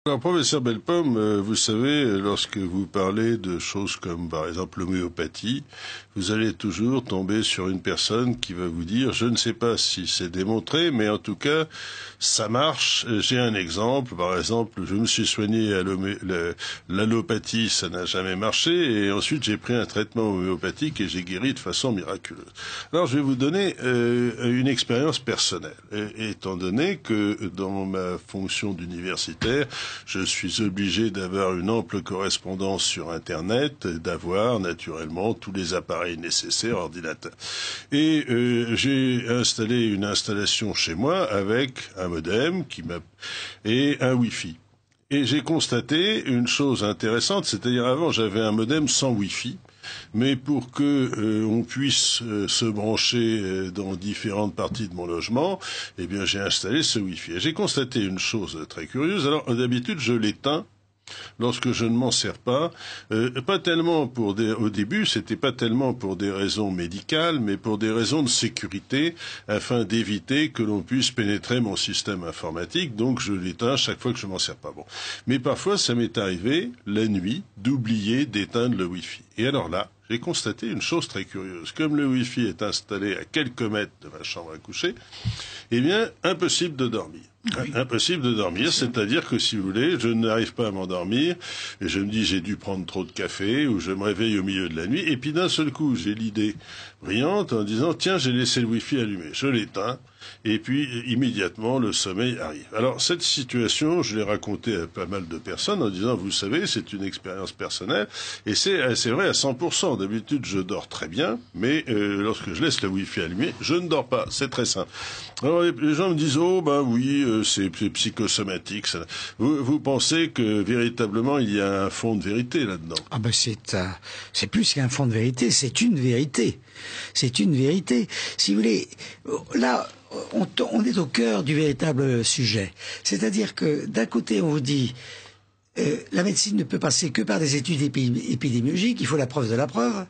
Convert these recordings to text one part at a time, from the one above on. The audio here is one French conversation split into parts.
Alors, professeur Bellepomme, vous savez, lorsque vous parlez de choses comme, par exemple, l'homéopathie, vous allez toujours tomber sur une personne qui va vous dire, je ne sais pas si c'est démontré, mais en tout cas, ça marche. J'ai un exemple. Par exemple, je me suis soigné à l'allopathie, ça n'a jamais marché, et ensuite j'ai pris un traitement homéopathique et j'ai guéri de façon miraculeuse. Alors, je vais vous donner une expérience personnelle, étant donné que dans ma fonction d'universitaire, je suis obligé d'avoir une ample correspondance sur Internet, d'avoir naturellement tous les appareils nécessaires, ordinateurs. Et j'ai installé une installation chez moi avec un modem et un Wi-Fi. Et j'ai constaté une chose intéressante, c'est-à-dire avant j'avais un modem sans Wi-Fi, mais pour que on puisse se brancher dans différentes parties de mon logement, eh bien j'ai installé ce Wi-Fi. Et j'ai constaté une chose très curieuse. Alors d'habitude je l'éteins lorsque je ne m'en sers pas tellement au début, c'était pas tellement pour des raisons médicales, mais pour des raisons de sécurité, afin d'éviter que l'on puisse pénétrer mon système informatique, donc je l'éteins chaque fois que je m'en sers pas. Bon. Mais parfois, ça m'est arrivé, la nuit, d'oublier d'éteindre le Wi-Fi. Et alors là, j'ai constaté une chose très curieuse. Comme le Wi-Fi est installé à quelques mètres de ma chambre à coucher, eh bien, impossible de dormir. Oui. Impossible de dormir, c'est-à-dire que si vous voulez, je n'arrive pas à m'endormir, et je me dis j'ai dû prendre trop de café, ou je me réveille au milieu de la nuit, et puis d'un seul coup, j'ai l'idée brillante en disant tiens, j'ai laissé le Wi-Fi allumé, je l'éteins, et puis immédiatement le sommeil arrive. Alors cette situation, je l'ai racontée à pas mal de personnes en disant vous savez, c'est une expérience personnelle, et c'est vrai à 100%. D'habitude, je dors très bien, mais lorsque je laisse le Wi-Fi allumé, je ne dors pas. C'est très simple. Alors les gens me disent oh ben oui, c'est psychosomatique. Ça. Vous pensez que véritablement il y a un fond de vérité là-dedans? Ah ben c'est plus qu'un fond de vérité, c'est une vérité. C'est une vérité. Si vous voulez, là on est au cœur du véritable sujet. C'est-à-dire que d'un côté on vous dit la médecine ne peut passer que par des études épidémiologiques, il faut la preuve de la preuve.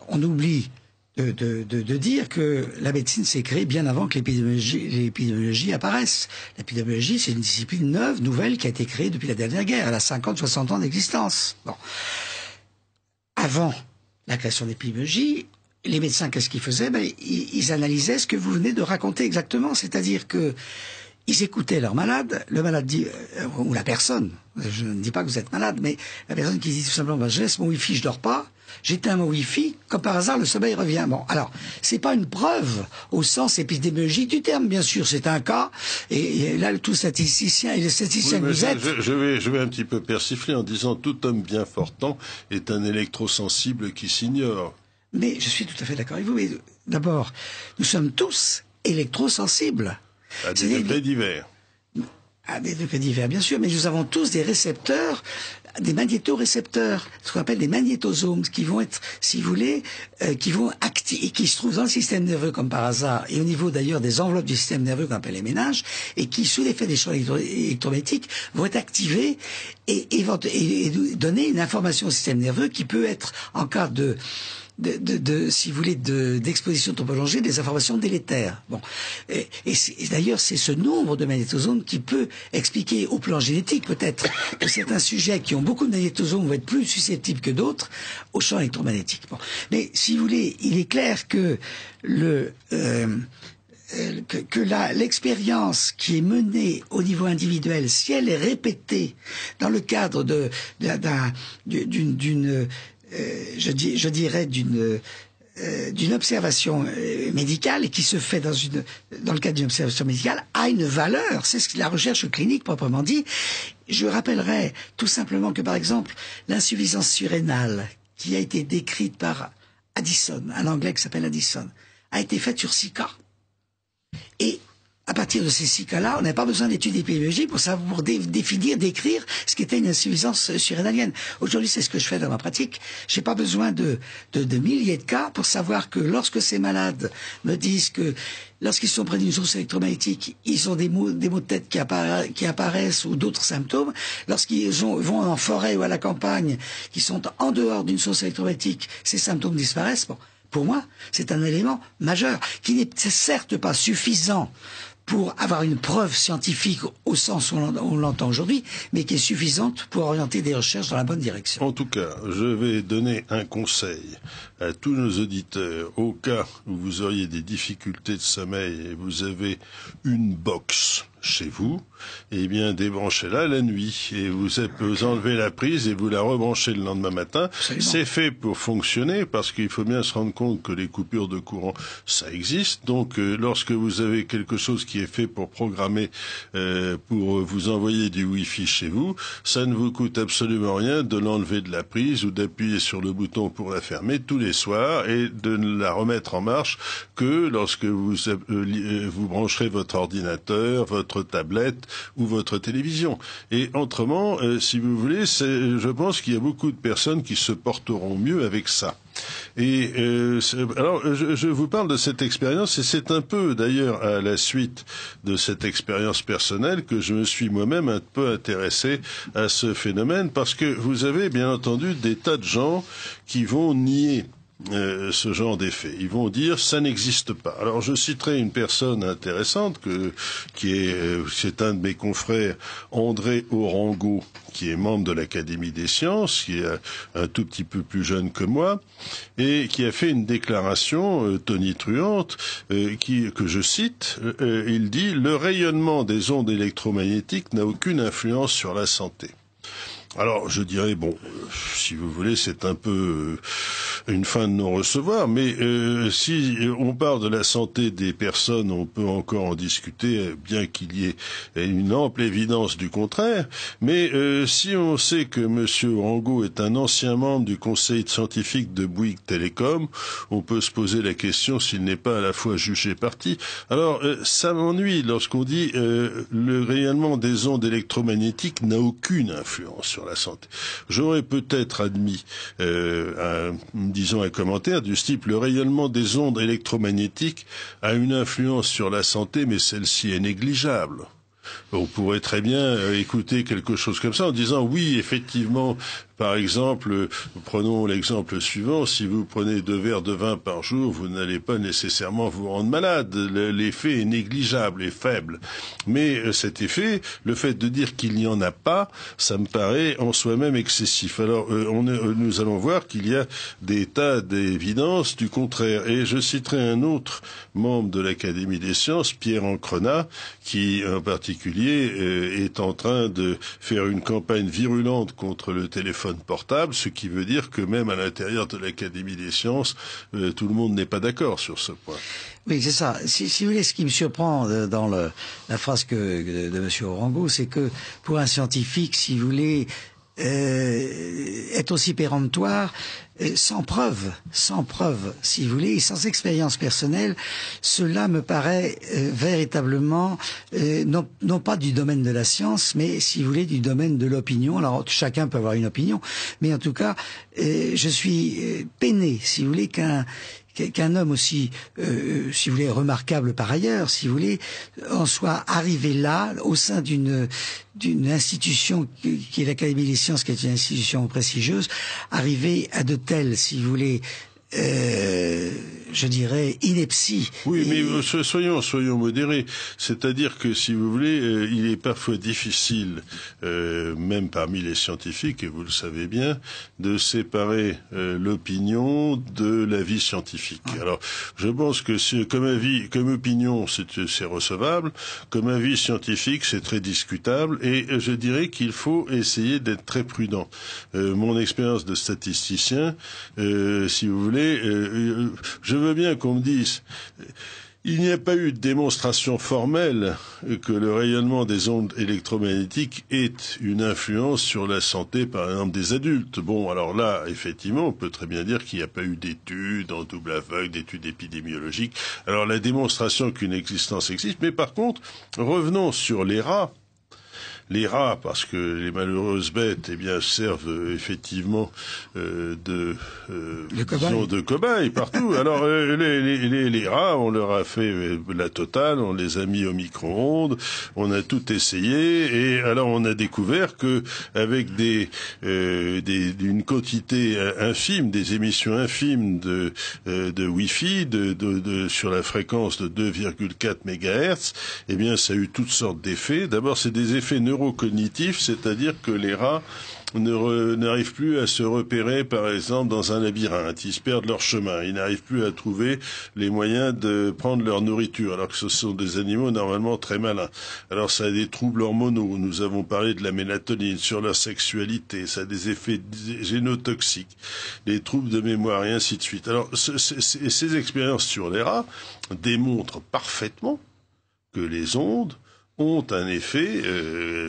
On oublie de dire que la médecine s'est créée bien avant que l'épidémiologie apparaisse. L'épidémiologie, c'est une discipline neuve, nouvelle, qui a été créée depuis la dernière guerre. Elle a 50-60 ans d'existence. Bon. Avant la création de l'épidémiologie, les médecins, qu'est-ce qu'ils faisaient? Ils analysaient ce que vous venez de raconter exactement. C'est-à-dire que ils écoutaient leur malade, le malade dit, ou la personne, je ne dis pas que vous êtes malade, mais la personne qui dit tout simplement, je laisse mon Wi-Fi, je dors pas, j'éteins mon Wi-Fi, comme par hasard, le sommeil revient. Bon, alors, c'est pas une preuve au sens épidémiologique du terme, bien sûr, c'est un cas, et là, tout statisticien, et le statisticien que vous êtes... Je vais un petit peu persifler en disant, tout homme bien portant est un électrosensible qui s'ignore. Mais je suis tout à fait d'accord avec vous, mais d'abord, nous sommes tous électrosensibles. À des degrés divers. À des degrés divers, bien sûr, mais nous avons tous des récepteurs, des magnétorécepteurs, ce qu'on appelle des magnétosomes, qui vont être, si vous voulez, qui vont activer, qui se trouvent dans le système nerveux comme par hasard, et au niveau d'ailleurs des enveloppes du système nerveux qu'on appelle les méninges, et qui, sous l'effet des champs électromagnétiques, vont être activés et donner une information au système nerveux qui peut être, en cas si vous voulez, d'exposition trop prolongée, des informations délétères. Bon. Et d'ailleurs, c'est ce nombre de magnétosomes qui peut expliquer, au plan génétique peut-être, que certains sujets qui ont beaucoup de magnétosomes vont être plus susceptibles que d'autres au champ électromagnétique. Bon. Mais si vous voulez, il est clair que l'expérience qui est menée au niveau individuel, si elle est répétée dans le cadre je dirais d'une observation médicale et qui se fait dans le cadre d'une observation médicale a une valeur. C'est ce que la recherche clinique proprement dit. Je rappellerai tout simplement que par exemple l'insuffisance surrénale qui a été décrite par Addison, un Anglais qui s'appelle Addison, a été faite sur 6 cas. Et à partir de ces 6 cas-là, on n'a pas besoin d'études épidémiologiques pour savoir, pour définir, décrire ce qu'était une insuffisance surrénalienne. Aujourd'hui, c'est ce que je fais dans ma pratique. J'ai pas besoin de milliers de cas pour savoir que lorsque ces malades me disent que lorsqu'ils sont près d'une source électromagnétique, ils ont des maux de tête qui apparaissent ou d'autres symptômes. Lorsqu'ils vont en forêt ou à la campagne, qui sont en dehors d'une source électromagnétique, ces symptômes disparaissent. Bon. Pour moi, c'est un élément majeur qui n'est certes pas suffisant pour avoir une preuve scientifique au sens où on l'entend aujourd'hui, mais qui est suffisante pour orienter des recherches dans la bonne direction. En tout cas, je vais donner un conseil à tous nos auditeurs. Au cas où vous auriez des difficultés de sommeil et vous avez une box chez vous, eh bien débranchez-la la nuit et vous enlevez la prise et vous la rebranchez le lendemain matin. Absolument. C'est fait pour fonctionner parce qu'il faut bien se rendre compte que les coupures de courant, ça existe. Donc lorsque vous avez quelque chose qui est fait pour programmer, pour vous envoyer du Wi-Fi chez vous, ça ne vous coûte absolument rien de l'enlever de la prise ou d'appuyer sur le bouton pour la fermer tous les soirs et de ne la remettre en marche que lorsque vous brancherez votre ordinateur, votre tablette ou votre télévision. Et autrement, si vous voulez, je pense qu'il y a beaucoup de personnes qui se porteront mieux avec ça. Et alors, je vous parle de cette expérience, et c'est un peu d'ailleurs à la suite de cette expérience personnelle que je me suis moi-même un peu intéressé à ce phénomène, parce que vous avez bien entendu des tas de gens qui vont nier ce genre d'effet. Ils vont dire ça n'existe pas. Alors je citerai une personne intéressante c'est un de mes confrères, André Orango, qui est membre de l'Académie des sciences, qui est un tout petit peu plus jeune que moi, et qui a fait une déclaration tonitruante que je cite. Il dit « Le rayonnement des ondes électromagnétiques n'a aucune influence sur la santé ». Alors, je dirais, si vous voulez, c'est un peu une fin de non-recevoir, mais si on parle de la santé des personnes, on peut encore en discuter, bien qu'il y ait une ample évidence du contraire, mais si on sait que M. Orango est un ancien membre du conseil scientifique de Bouygues Télécom, on peut se poser la question s'il n'est pas à la fois jugé parti. Alors, ça m'ennuie lorsqu'on dit le rayonnement des ondes électromagnétiques n'a aucune influence sur la santé. J'aurais peut-être admis, un commentaire du type « Le rayonnement des ondes électromagnétiques a une influence sur la santé, mais celle-ci est négligeable ». On pourrait très bien écouter quelque chose comme ça en disant « Oui, effectivement, par exemple, prenons l'exemple suivant, si vous prenez 2 verres de vin par jour, vous n'allez pas nécessairement vous rendre malade. L'effet est négligeable et faible. Mais cet effet, le fait de dire qu'il n'y en a pas, ça me paraît en soi-même excessif. Alors, nous allons voir qu'il y a des tas d'évidences du contraire. Et je citerai un autre membre de l'Académie des sciences, Pierre Ancrenat, qui en particulier est en train de faire une campagne virulente contre le téléphone portable, ce qui veut dire que même à l'intérieur de l'Académie des sciences, tout le monde n'est pas d'accord sur ce point. Oui, c'est ça. Si vous voulez, ce qui me surprend dans la phrase de M. Orango, c'est que pour un scientifique, si vous voulez, est aussi péremptoire, sans preuve, si vous voulez, sans expérience personnelle, cela me paraît véritablement non pas du domaine de la science, mais si vous voulez du domaine de l'opinion. Alors chacun peut avoir une opinion, mais en tout cas, je suis peiné, si vous voulez, qu'un homme aussi, si vous voulez, remarquable par ailleurs, si vous voulez, en soit arrivé là, au sein d'une institution qui est l'Académie des sciences, qui est une institution prestigieuse, arrivé à de telles, si vous voulez, je dirais, ineptie. Oui, mais soyons modérés. C'est-à-dire que, si vous voulez, il est parfois difficile, même parmi les scientifiques, et vous le savez bien, de séparer l'opinion de l'avis scientifique. Ouais. Alors, je pense que comme opinion, c'est recevable, comme avis scientifique, c'est très discutable, et je dirais qu'il faut essayer d'être très prudent. Mon expérience de statisticien, si vous voulez, je veux bien qu'on me dise, il n'y a pas eu de démonstration formelle que le rayonnement des ondes électromagnétiques ait une influence sur la santé, par exemple, des adultes. Bon, alors là, effectivement, on peut très bien dire qu'il n'y a pas eu d'études en double aveugle, d'études épidémiologiques. Alors la démonstration qu'une existence existe, mais par contre, revenons sur les rats. les rats, parce que les malheureuses bêtes, eh bien, servent effectivement de cobayes partout. Alors les rats, on leur a fait la totale, on les a mis au micro-ondes, on a tout essayé, et alors on a découvert que avec une quantité infime, des émissions infimes de Wi-Fi, sur la fréquence de 2,4 MHz, eh bien, ça a eu toutes sortes d'effets. D'abord, c'est des effets neurocognitifs, c'est-à-dire que les rats n'arrivent plus à se repérer, par exemple, dans un labyrinthe. Ils se perdent leur chemin. Ils n'arrivent plus à trouver les moyens de prendre leur nourriture, alors que ce sont des animaux normalement très malins. Alors ça a des troubles hormonaux. Nous avons parlé de la mélatonine, sur leur sexualité. Ça a des effets génotoxiques, des troubles de mémoire et ainsi de suite. Alors ces expériences sur les rats démontrent parfaitement que les ondes ont un effet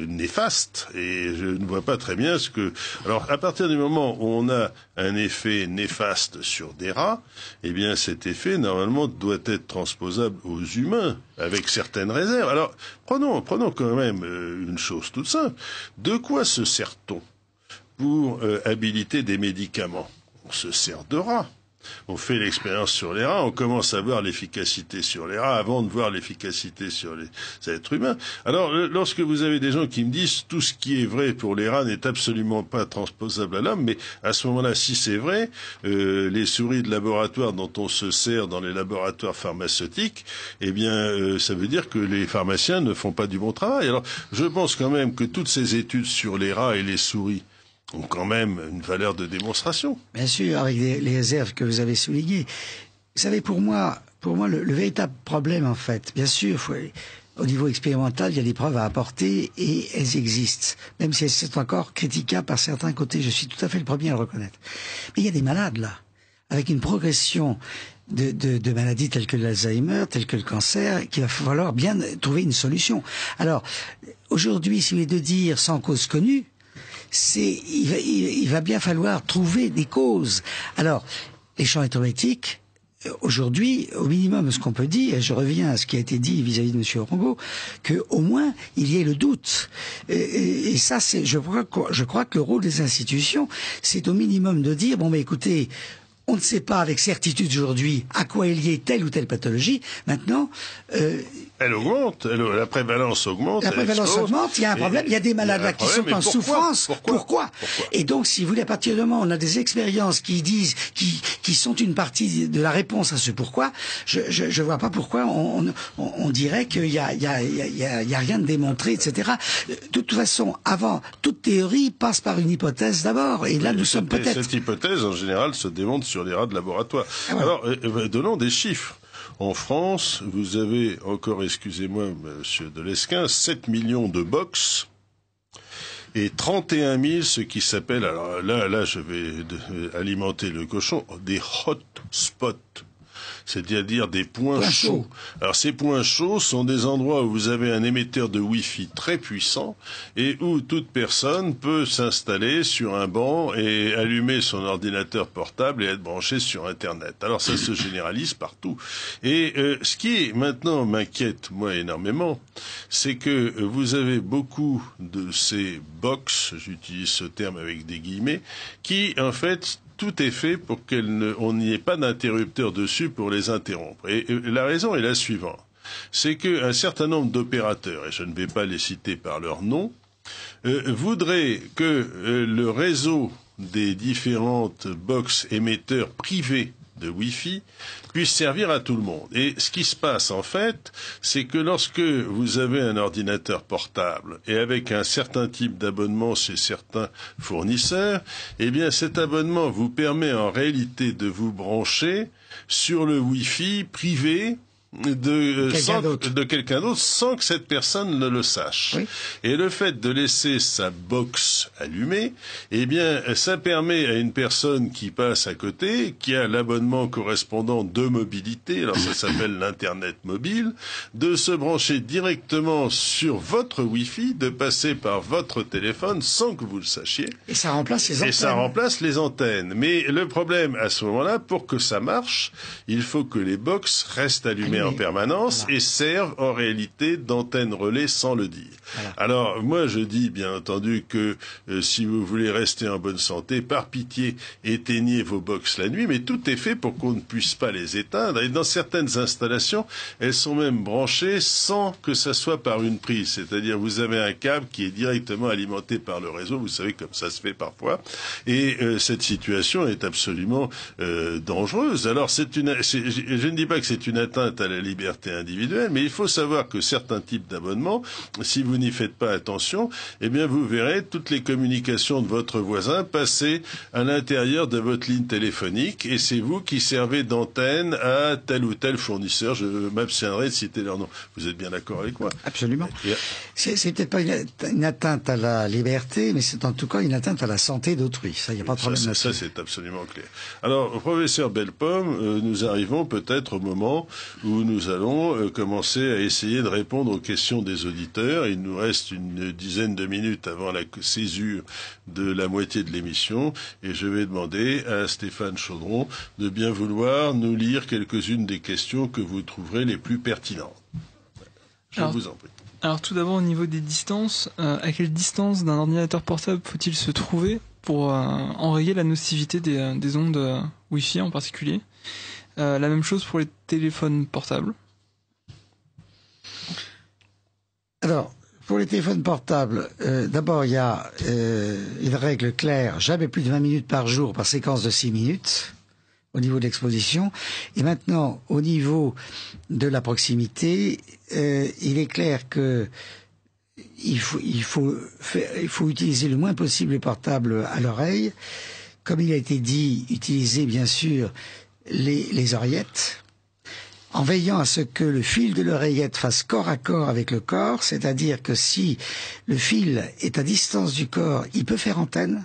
néfaste, et je ne vois pas très bien ce que... Alors, à partir du moment où on a un effet néfaste sur des rats, eh bien, cet effet, normalement, doit être transposable aux humains, avec certaines réserves. Alors, prenons quand même une chose toute simple. De quoi se sert-on pour habiliter des médicaments? On se sert de rats. On fait l'expérience sur les rats, on commence à voir l'efficacité sur les rats avant de voir l'efficacité sur les êtres humains. Alors, lorsque vous avez des gens qui me disent tout ce qui est vrai pour les rats n'est absolument pas transposable à l'homme, mais à ce moment-là, si c'est vrai, les souris de laboratoire dont on se sert dans les laboratoires pharmaceutiques, eh bien, ça veut dire que les pharmaciens ne font pas du bon travail. Alors, je pense quand même que toutes ces études sur les rats et les souris ont quand même une valeur de démonstration. Bien sûr, avec les réserves que vous avez soulignées. Vous savez, pour moi, le véritable problème, en fait, bien sûr, au niveau expérimental, il y a des preuves à apporter et elles existent, même si elles sont encore critiquables par certains côtés. Je suis tout à fait le premier à le reconnaître. Mais il y a des malades, là, avec une progression de maladies telles que l'Alzheimer, telles que le cancer, qu'il va falloir bien trouver une solution. Alors, aujourd'hui, si vous voulez de dire sans cause connue, il va bien falloir trouver des causes. Alors, les champs électromagnétiques, aujourd'hui, au minimum, ce qu'on peut dire, et je reviens à ce qui a été dit vis-à-vis de M. Orongo, que au moins il y ait le doute. Et ça, je crois que le rôle des institutions, c'est au minimum de dire bon, mais écoutez, on ne sait pas avec certitude aujourd'hui à quoi est liée telle ou telle pathologie. Maintenant, elle augmente, la prévalence augmente. La prévalence augmente, il y a un problème, il y a des malades là qui sont en souffrance. Pourquoi? Et donc, si vous voulez, à partir du moment où on a des expériences qui disent, qui sont une partie de la réponse à ce pourquoi, je vois pas pourquoi on dirait qu'il y a rien de démontré, etc. De toute façon, avant, toute théorie passe par une hypothèse d'abord, et là nous sommes peut-être... Cette hypothèse, en général, se démontre sur les rats de laboratoire. Ah ouais. Alors, donnons des chiffres. En France, vous avez encore, excusez-moi, monsieur Delesquin, 7 millions de box et 31 000 ce qui s'appelle, alors là, je vais alimenter le cochon, des hot spots. C'est-à-dire des points chauds. Alors ces points chauds sont des endroits où vous avez un émetteur de Wi-Fi très puissant et où toute personne peut s'installer sur un banc et allumer son ordinateur portable et être branché sur Internet. Alors ça se généralise partout. Et ce qui maintenant m'inquiète moi énormément, c'est que vous avez beaucoup de ces box, j'utilise ce terme avec des guillemets, qui en fait tout est fait pour qu'on n'y ait pas d'interrupteur dessus pour les interrompre. Et la raison est la suivante. C'est qu'un certain nombre d'opérateurs, et je ne vais pas les citer par leur nom, voudraient que le réseau des différentes box émetteurs privés de Wi-Fi puisse servir à tout le monde. Et ce qui se passe en fait, c'est que lorsque vous avez un ordinateur portable et avec un certain type d'abonnement chez certains fournisseurs, eh bien cet abonnement vous permet en réalité de vous brancher sur le Wi-Fi privé de quelqu'un d'autre sans que cette personne ne le sache. Oui. Et le fait de laisser sa box allumée, eh bien, ça permet à une personne qui passe à côté, qui a l'abonnement correspondant de mobilité, alors ça s'appelle l'Internet mobile, de se brancher directement sur votre Wi-Fi, de passer par votre téléphone sans que vous le sachiez. Et ça remplace les antennes. Et ça remplace les antennes. Mais le problème, à ce moment-là, pour que ça marche, il faut que les box restent allumées en permanence et servent en réalité d'antenne relais sans le dire. Voilà. Alors, moi, je dis bien entendu que si vous voulez rester en bonne santé, par pitié, éteignez vos box la nuit, mais tout est fait pour qu'on ne puisse pas les éteindre. Et dans certaines installations, elles sont même branchées sans que ça soit par une prise. C'est-à-dire, vous avez un câble qui est directement alimenté par le réseau. Vous savez, comme ça se fait parfois. Et cette situation est absolument dangereuse. Alors, je ne dis pas que c'est une atteinte à la liberté individuelle, mais il faut savoir que certains types d'abonnements, si vous n'y faites pas attention, eh bien, vous verrez toutes les communications de votre voisin passer à l'intérieur de votre ligne téléphonique, et c'est vous qui servez d'antenne à tel ou tel fournisseur. Je m'abstiendrai de citer leur nom. Vous êtes bien d'accord avec moi? Absolument. C'est peut-être pas une atteinte à la liberté, mais c'est en tout cas une atteinte à la santé d'autrui. Ça, il n'y a pas de problème là-dessus. Ça, c'est absolument clair. Alors, professeur Bellepomme, nous arrivons peut-être au moment où nous allons commencer à essayer de répondre aux questions des auditeurs. Il nous reste une dizaine de minutes avant la césure de la moitié de l'émission, et je vais demander à Stéphane Chaudron de bien vouloir nous lire quelques-unes des questions que vous trouverez les plus pertinentes. Je vous en prie. Alors tout d'abord, au niveau des distances, à quelle distance d'un ordinateur portable faut-il se trouver pour enrayer la nocivité des ondes Wi-Fi en particulier? La même chose pour les téléphones portables. Alors, pour les téléphones portables, d'abord, il y a une règle claire, jamais plus de 20 minutes par jour par séquence de 6 minutes au niveau de l'exposition. Et maintenant, au niveau de la proximité, il est clair que il faut utiliser le moins possible le portable à l'oreille. Comme il a été dit, utiliser bien sûr les oreillettes, en veillant à ce que le fil de l'oreillette fasse corps à corps avec le corps, c'est-à-dire que si le fil est à distance du corps, il peut faire antenne.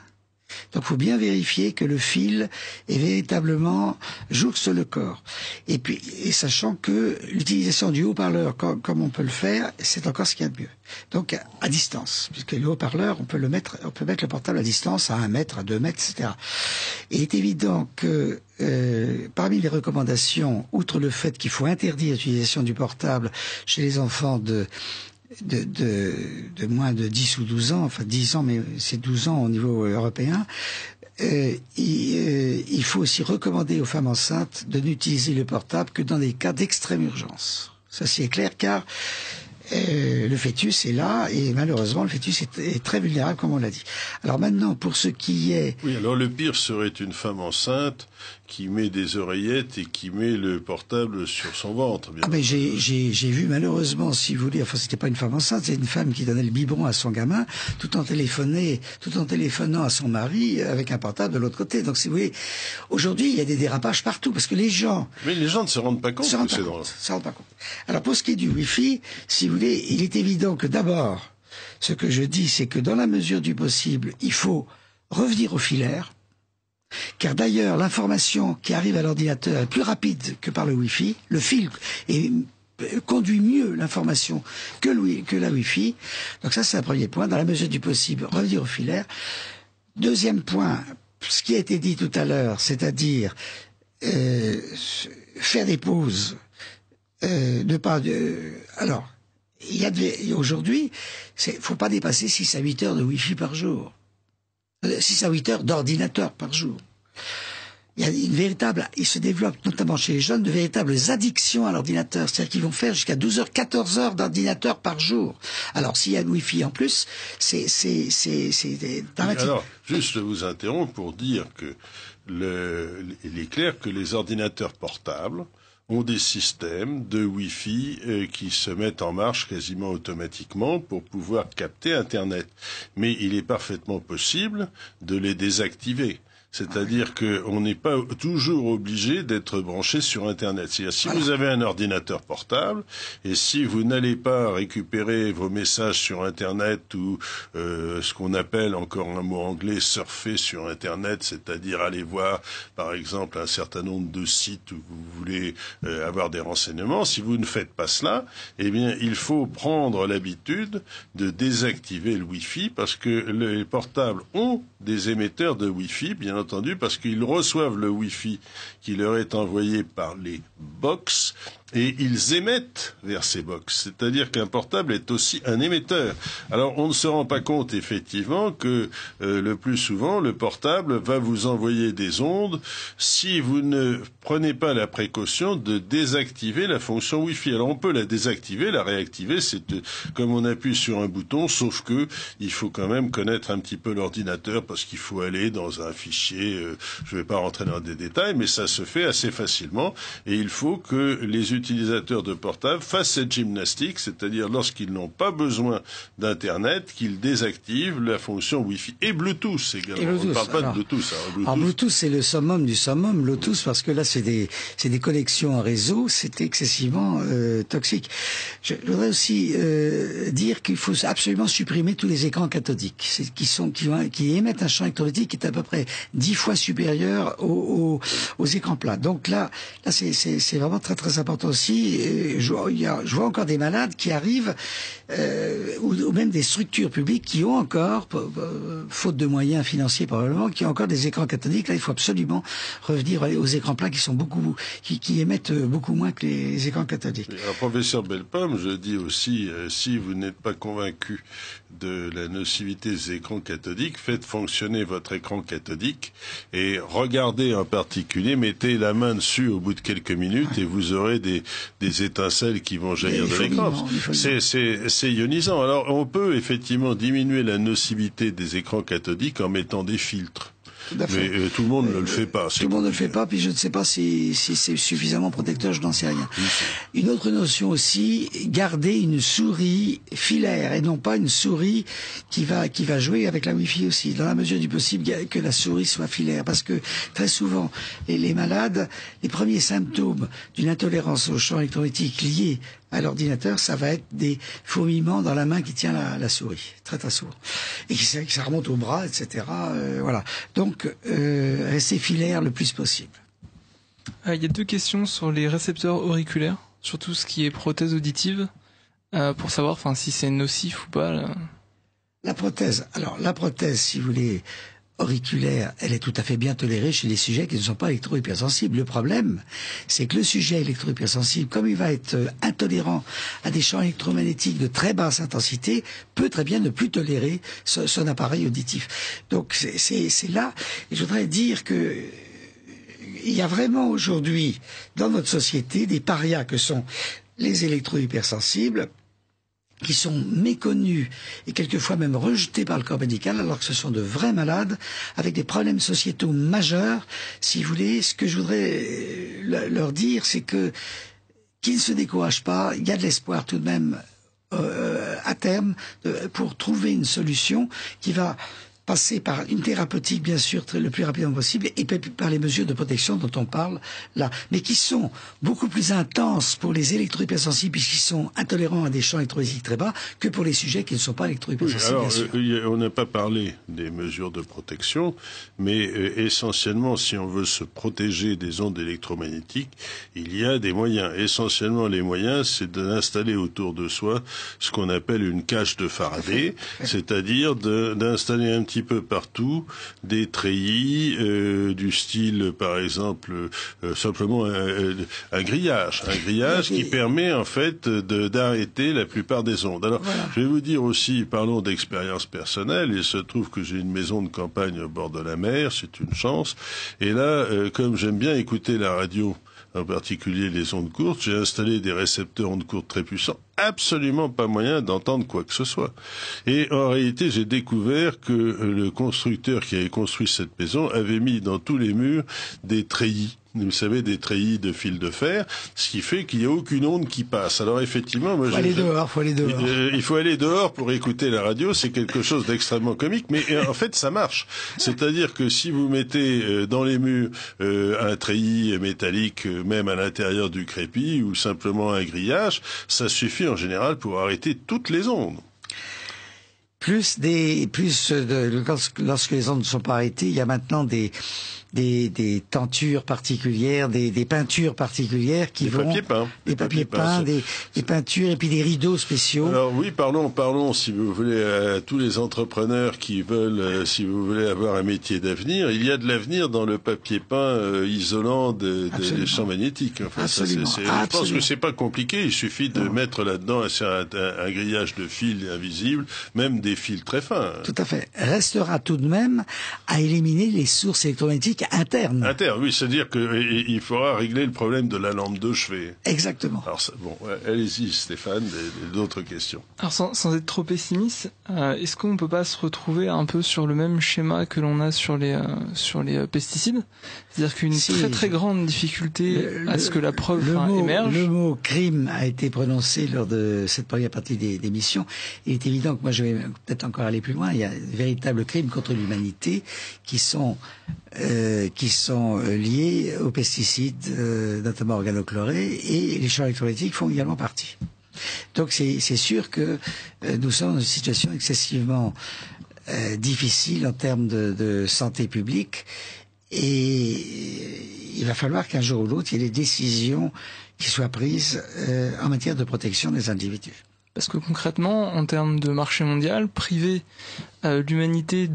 Donc, il faut bien vérifier que le fil est véritablement jouxte le corps. Et puis, sachant que l'utilisation du haut-parleur, comme on peut le faire, c'est encore ce qu'il y a de mieux. Donc, à distance, puisque le haut-parleur, on peut mettre le portable à distance, à 1 mètre, à 2 mètres, etc. Et il est évident que parmi les recommandations, outre le fait qu'il faut interdire l'utilisation du portable chez les enfants de moins de 10 ou 12 ans, enfin 10 ans, mais c'est 12 ans au niveau européen, il faut aussi recommander aux femmes enceintes de n'utiliser le portable que dans des cas d'extrême urgence. Ça, c'est clair, car le fœtus est là, et malheureusement, le fœtus est très vulnérable, comme on l'a dit. Alors maintenant, pour ce qui est... Oui, alors le pire serait une femme enceinte qui met des oreillettes et qui met le portable sur son ventre. Bien mais j'ai vu malheureusement, si vous voulez, enfin c'était pas une femme enceinte, c'est une femme qui donnait le biberon à son gamin, tout en téléphonant à son mari avec un portable de l'autre côté. Donc si vous voulez, aujourd'hui il y a des dérapages partout parce que les gens... Mais les gens ne se rendent pas compte. Se rendent pas compte. Alors pour ce qui est du Wi-Fi, si vous voulez, il est évident que d'abord, ce que je dis, c'est que dans la mesure du possible, il faut revenir au filaire. Car d'ailleurs, l'information qui arrive à l'ordinateur est plus rapide que par le Wi-Fi. Le fil conduit mieux l'information que la Wi-Fi. Donc ça, c'est un premier point. Dans la mesure du possible, revenir au filaire. Deuxième point, ce qui a été dit tout à l'heure, c'est-à-dire faire des pauses. Alors, aujourd'hui, faut pas dépasser 6 à 8 heures de Wi-Fi par jour. 6 à 8 heures d'ordinateur par jour. Il se développe notamment chez les jeunes de véritables addictions à l'ordinateur. C'est-à-dire qu'ils vont faire jusqu'à 12 heures, 14 heures d'ordinateur par jour. Alors, s'il y a le Wi-Fi en plus, c'est dramatique. Alors, juste je vous interromps pour dire que il est clair que les ordinateurs portables ont des systèmes de Wi-Fi qui se mettent en marche quasiment automatiquement pour pouvoir capter Internet. Mais il est parfaitement possible de les désactiver. C'est-à-dire qu'on n'est pas toujours obligé d'être branché sur Internet. C'est-à-dire, si vous avez un ordinateur portable, et si vous n'allez pas récupérer vos messages sur Internet ou ce qu'on appelle, encore un mot anglais, surfer sur Internet, c'est-à-dire aller voir, par exemple, un certain nombre de sites où vous voulez avoir des renseignements, si vous ne faites pas cela, eh bien, il faut prendre l'habitude de désactiver le Wi-Fi, parce que les portables ont des émetteurs de Wi-Fi, bien entendu, parce qu'ils reçoivent le Wi-Fi qui leur est envoyé par les box, et ils émettent vers ces box. C'est-à-dire qu'un portable est aussi un émetteur. Alors, on ne se rend pas compte, effectivement, que le plus souvent, le portable va vous envoyer des ondes si vous ne prenez pas la précaution de désactiver la fonction Wi-Fi. Alors, on peut la désactiver, la réactiver, c'est comme on appuie sur un bouton, sauf que il faut quand même connaître un petit peu l'ordinateur parce qu'il faut aller dans un fichier, je ne vais pas rentrer dans des détails, mais ça se fait assez facilement et il faut que les utilisateurs de portable fassent cette gymnastique, c'est-à-dire lorsqu'ils n'ont pas besoin d'Internet, qu'ils désactivent la fonction Wi-Fi et Bluetooth également. Bluetooth. On ne parle pas Alors, de Bluetooth. Alors Bluetooth, c'est le summum du summum, Bluetooth, parce que là, c'est des connexions en réseau, c'est excessivement toxique. Je voudrais aussi dire qu'il faut absolument supprimer tous les écrans cathodiques, qui émettent un champ électromagnétique qui est à peu près 10 fois supérieur aux écrans plats. Donc là, c'est vraiment très très important aussi. Je vois encore des malades qui arrivent, ou même des structures publiques qui ont encore, faute de moyens financiers probablement, qui ont encore des écrans cathodiques. Là, il faut absolument revenir aux écrans plats qui émettent beaucoup moins que les écrans cathodiques. Alors, professeur Bellepomme, je dis aussi, si vous n'êtes pas convaincu de la nocivité des écrans cathodiques, faites fonctionner votre écran cathodique et regardez en particulier, mettez la main dessus au bout de quelques minutes et vous aurez des étincelles qui vont jaillir de l'écran. C'est ionisant. Alors, on peut effectivement diminuer la nocivité des écrans cathodiques en mettant des filtres. Mais tout le monde ne le fait pas. Tout le monde ne le fait pas, puis je ne sais pas si c'est suffisamment protecteur, je n'en sais rien. Une autre notion aussi, garder une souris filaire et non pas une souris qui va jouer avec la Wi-Fi aussi, dans la mesure du possible que la souris soit filaire, parce que très souvent les malades, les premiers symptômes d'une intolérance au champ électromagnétique liés à l'ordinateur, ça va être des fourmillements dans la main qui tient la souris, très très souvent, et ça remonte au bras, etc. Voilà. Donc, rester filaire le plus possible. Il y a 2 questions sur les récepteurs auriculaires, sur tout ce qui est prothèse auditive, pour savoir, si c'est nocif ou pas. Là. La prothèse, si vous voulez, auriculaire, elle est tout à fait bien tolérée chez les sujets qui ne sont pas électro-hypersensibles. Le problème, c'est que le sujet électro-hypersensible, comme il va être intolérant à des champs électromagnétiques de très basse intensité, peut très bien ne plus tolérer son appareil auditif. Donc c'est là, et je voudrais dire que il y a vraiment aujourd'hui dans notre société des parias que sont les électro-hypersensibles, qui sont méconnus et quelquefois même rejetés par le corps médical, alors que ce sont de vrais malades avec des problèmes sociétaux majeurs. Si vous voulez, ce que je voudrais leur dire, c'est que qu'ils ne se découragent pas, il y a de l'espoir tout de même à terme pour trouver une solution qui va passer par une thérapeutique, bien sûr, le plus rapidement possible, et par les mesures de protection dont on parle là, mais qui sont beaucoup plus intenses pour les électro-hypersensibles, puisqu'ils sont intolérants à des champs électromagnétiques très bas, que pour les sujets qui ne sont pas électro-hypersensibles, bien sûr. On n'a pas parlé des mesures de protection, mais essentiellement, si on veut se protéger des ondes électromagnétiques, il y a des moyens. Essentiellement, les moyens, c'est d'installer autour de soi ce qu'on appelle une cage de Faraday, c'est-à-dire d'installer un petit peu partout des treillis du style, par exemple, simplement un grillage qui permet en fait d'arrêter la plupart des ondes. Alors, voilà. Je vais vous dire aussi, parlons d'expérience personnelle. Il se trouve que j'ai une maison de campagne au bord de la mer, c'est une chance. Et là, comme j'aime bien écouter la radio, en particulier les ondes courtes, j'ai installé des récepteurs ondes courtes très puissants. Absolument pas moyen d'entendre quoi que ce soit. Et en réalité, j'ai découvert que le constructeur qui avait construit cette maison avait mis dans tous les murs des treillis. Vous savez, des treillis de fil de fer, ce qui fait qu'il n'y a aucune onde qui passe. Alors effectivement, moi, faut aller dehors. Il faut aller dehors pour écouter la radio. C'est quelque chose d'extrêmement comique, mais en fait, ça marche. C'est-à-dire que si vous mettez dans les murs un treillis métallique, même à l'intérieur du crépi, ou simplement un grillage, ça suffit en général pour arrêter toutes les ondes. lorsque les ondes ne sont pas arrêtées, il y a maintenant des tentures particulières, des peintures particulières qui vont... Des papiers peints, des peintures et puis des rideaux spéciaux. Alors oui, parlons, si vous voulez, à tous les entrepreneurs qui veulent, si vous voulez, avoir un métier d'avenir. Il y a de l'avenir dans le papier peint isolant des champs magnétiques. Enfin, je pense que c'est pas compliqué. Il suffit de mettre là-dedans un grillage de fils invisibles, même des fils très fins. Tout à fait. Restera tout de même à éliminer les sources électromagnétiques internes. Oui, c'est-à-dire qu'il faudra régler le problème de la lampe de chevet. Exactement. Alors, allez-y, Stéphane, d'autres questions. Alors, sans être trop pessimiste, est-ce qu'on ne peut pas se retrouver un peu sur le même schéma que l'on a sur les pesticides? C'est-à-dire qu'une très très grande difficulté à ce que la preuve émerge. Le mot crime a été prononcé lors de cette première partie des missions. Il est évident que moi je vais peut-être encore aller plus loin. Il y a de véritables crimes contre l'humanité qui sont liés aux pesticides, notamment organochlorés, et les champs électromagnétiques font également partie. Donc c'est sûr que nous sommes dans une situation excessivement difficile en termes de santé publique, et il va falloir qu'un jour ou l'autre, il y ait des décisions qui soient prises en matière de protection des individus. Parce que concrètement, en termes de marché mondial, priver l'humanité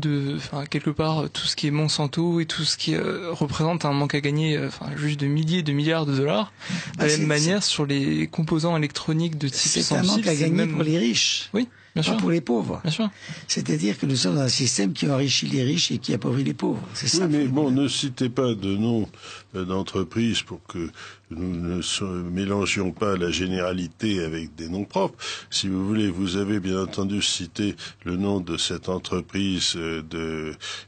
quelque part, tout ce qui est Monsanto et tout ce qui représente un manque à gagner, juste de milliers de milliards de dollars, de la même manière sur les composants électroniques de type sans fil. C'est un manque à gagner pour les riches. Oui. Bien sûr. Pas pour les pauvres. Bien sûr. C'est-à-dire que nous sommes dans un système qui enrichit les riches et qui appauvrit les pauvres. C'est ça. Mais bon, ne citez pas de noms d'entreprises pour que nous ne mélangions pas la généralité avec des noms propres. Si vous voulez, vous avez bien entendu cité le nom de cette entreprise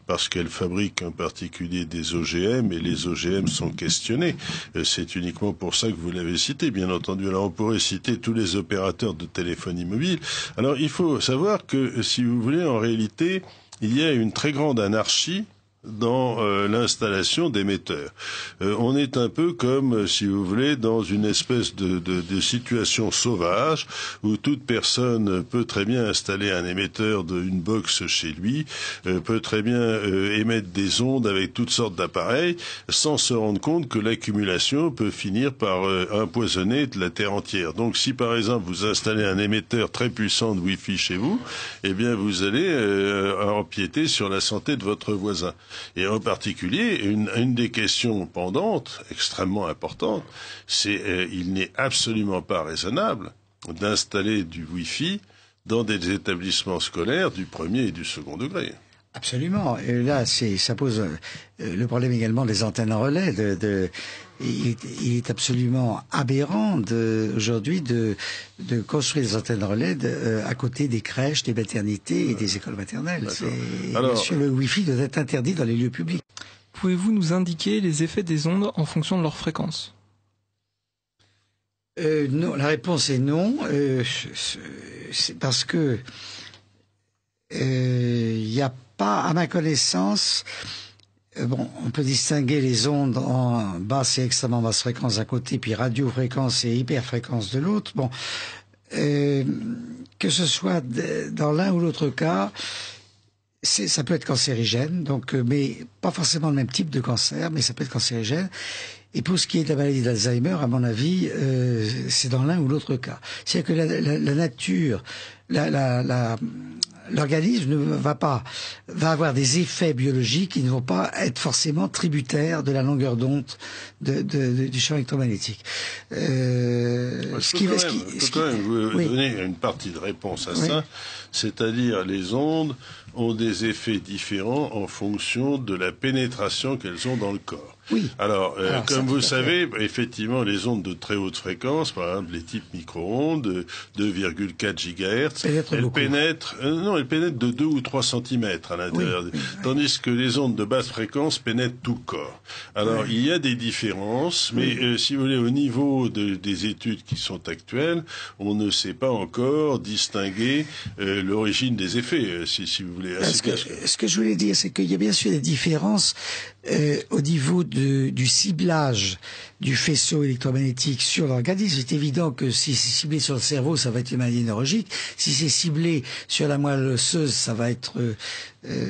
parce qu'elle fabrique en particulier des OGM, et les OGM sont questionnés. C'est uniquement pour ça que vous l'avez cité, bien entendu. Alors on pourrait citer tous les opérateurs de téléphonie mobile. Alors il faut savoir que, si vous voulez, en réalité, il y a une très grande anarchie dans l'installation d'émetteurs. On est un peu comme, si vous voulez, dans une espèce de situation sauvage où toute personne peut très bien installer un émetteur d'une box chez lui, peut très bien émettre des ondes avec toutes sortes d'appareils sans se rendre compte que l'accumulation peut finir par empoisonner la terre entière. Donc si par exemple vous installez un émetteur très puissant de Wi-Fi chez vous, eh bien vous allez empiéter sur la santé de votre voisin. Et en particulier, une des questions pendantes, extrêmement importante, c'est il n'est absolument pas raisonnable d'installer du Wi-Fi dans des établissements scolaires du premier et du second degré. Absolument. Et là, ça pose le problème également des antennes relais. Il est absolument aberrant aujourd'hui de construire des antennes relais à côté des crèches, des maternités et des écoles maternelles. Bien sûr, le Wi-Fi doit être interdit dans les lieux publics. Pouvez-vous nous indiquer les effets des ondes en fonction de leur fréquence? Non, la réponse est non. C'est parce que il n'y a pas, à ma connaissance, on peut distinguer les ondes en basse et extrêmement basse fréquence d'un côté, puis radiofréquence et hyperfréquence de l'autre. Que ce soit dans l'un ou l'autre cas, ça peut être cancérigène, mais pas forcément le même type de cancer, mais ça peut être cancérigène. Et pour ce qui est de la maladie d'Alzheimer, à mon avis, c'est dans l'un ou l'autre cas. C'est-à-dire que la nature, l'organisme va avoir des effets biologiques qui ne vont pas être forcément tributaires de la longueur d'onde du champ électromagnétique. Je peux quand même vous donner une partie de réponse à ça, c'est-à-dire les ondes ont des effets différents en fonction de la pénétration qu'elles ont dans le corps. Oui. Alors comme vous savez, effectivement, les ondes de très haute fréquence, par exemple les types micro-ondes, 2,4 GHz, elles pénètrent de 2 ou 3 cm à l'intérieur. Tandis que les ondes de basse fréquence pénètrent tout le corps. Alors, il y a des différences, mais si vous voulez, au niveau des études qui sont actuelles, on ne sait pas encore distinguer l'origine des effets, si vous voulez. Ce que je voulais dire, c'est qu'il y a bien sûr des différences au niveau du ciblage du faisceau électromagnétique sur l'organisme. C'est évident que si c'est ciblé sur le cerveau, ça va être une maladie neurologique. Si c'est ciblé sur la moelle osseuse, ça va être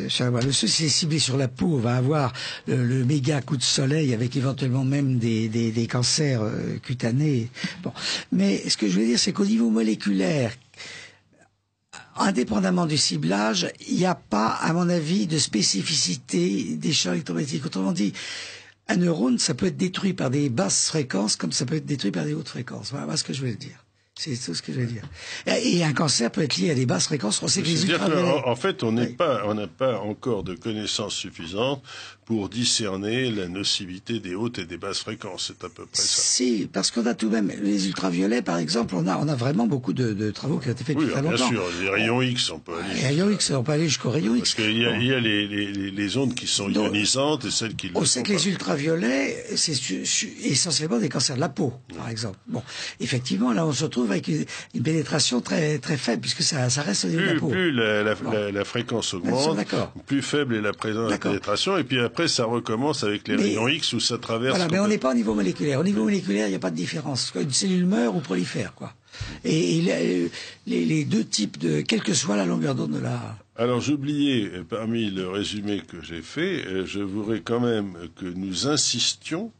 sur la moelle osseuse. Si c'est ciblé sur la peau, on va avoir le méga coup de soleil avec éventuellement même des cancers cutanés. Bon, mais ce que je veux dire, c'est qu'au niveau moléculaire, indépendamment du ciblage, il n'y a pas, à mon avis, de spécificité des champs électromagnétiques. Autrement dit, un neurone, ça peut être détruit par des basses fréquences comme ça peut être détruit par des hautes fréquences. Voilà ce que je voulais dire. C'est tout ce que je veux dire. Et un cancer peut être lié à des basses fréquences. On sait que les ultraviolets... En fait, on n'a pas encore de connaissances suffisantes pour discerner la nocivité des hautes et des basses fréquences. C'est à peu près ça. Si, parce qu'on a tout de même les ultraviolets, par exemple, on a vraiment beaucoup de travaux qui ont été faits depuis très longtemps. Bien sûr, les rayons X, on peut aller. Les rayons X, on peut aller jusqu'aux rayons X. Parce qu'il y a les ondes qui sont ionisantes et celles qui le sont. On sait que les ultraviolets, c'est essentiellement des cancers de la peau, par exemple. Bon, effectivement, là, on se retrouve avec une pénétration très très faible, puisque ça reste au niveau de la peau. Plus la fréquence augmente, plus faible est la présence de la pénétration, et puis après ça recommence avec les rayons X où ça traverse. Voilà, mais on n'est pas au niveau moléculaire. Au niveau moléculaire, il n'y a pas de différence. Une cellule meurt ou prolifère, quoi. Et les deux types quelle que soit la longueur d'onde de la... Alors j'oubliais, parmi le résumé que j'ai fait, je voudrais quand même que nous insistions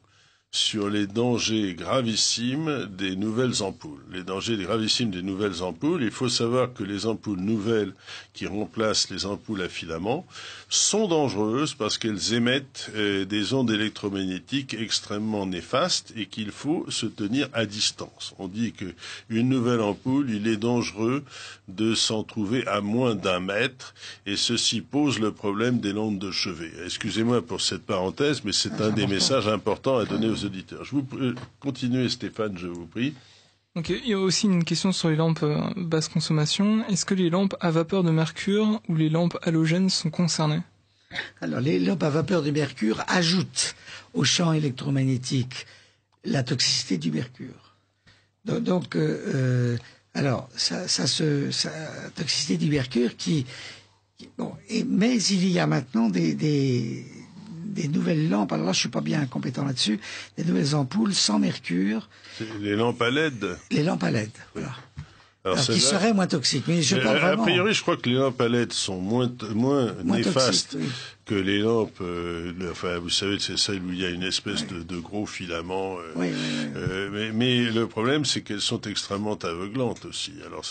sur les dangers gravissimes des nouvelles ampoules. Les dangers gravissimes des nouvelles ampoules, il faut savoir que les ampoules nouvelles qui remplacent les ampoules à filaments sont dangereuses parce qu'elles émettent des ondes électromagnétiques extrêmement néfastes et qu'il faut se tenir à distance. On dit que une nouvelle ampoule, il est dangereux de s'en trouver à moins d'1 mètre et ceci pose le problème des lampes de chevet. Excusez-moi pour cette parenthèse, mais c'est un des messages importants à donner aux auditeurs. Je vous continuez, Stéphane, je vous prie. Donc, il y a aussi une question sur les lampes basse consommation. Est-ce que les lampes à vapeur de mercure ou les lampes halogènes sont concernées? Alors, les lampes à vapeur de mercure ajoutent au champ électromagnétique la toxicité du mercure. Donc, alors, ça toxicité du mercure mais il y a maintenant des nouvelles lampes, alors là je suis pas bien compétent là-dessus, des nouvelles ampoules sans mercure. Les lampes à LED. Les lampes à LED, voilà. Alors qui seraient moins toxiques, mais je parle vraiment... A priori, je crois que les lampes à LED sont moins néfastes toxiques, oui, que les lampes, vous savez, c'est celles où il y a une espèce de gros filament. Oui. Mais le problème, c'est qu'elles sont extrêmement aveuglantes aussi. Alors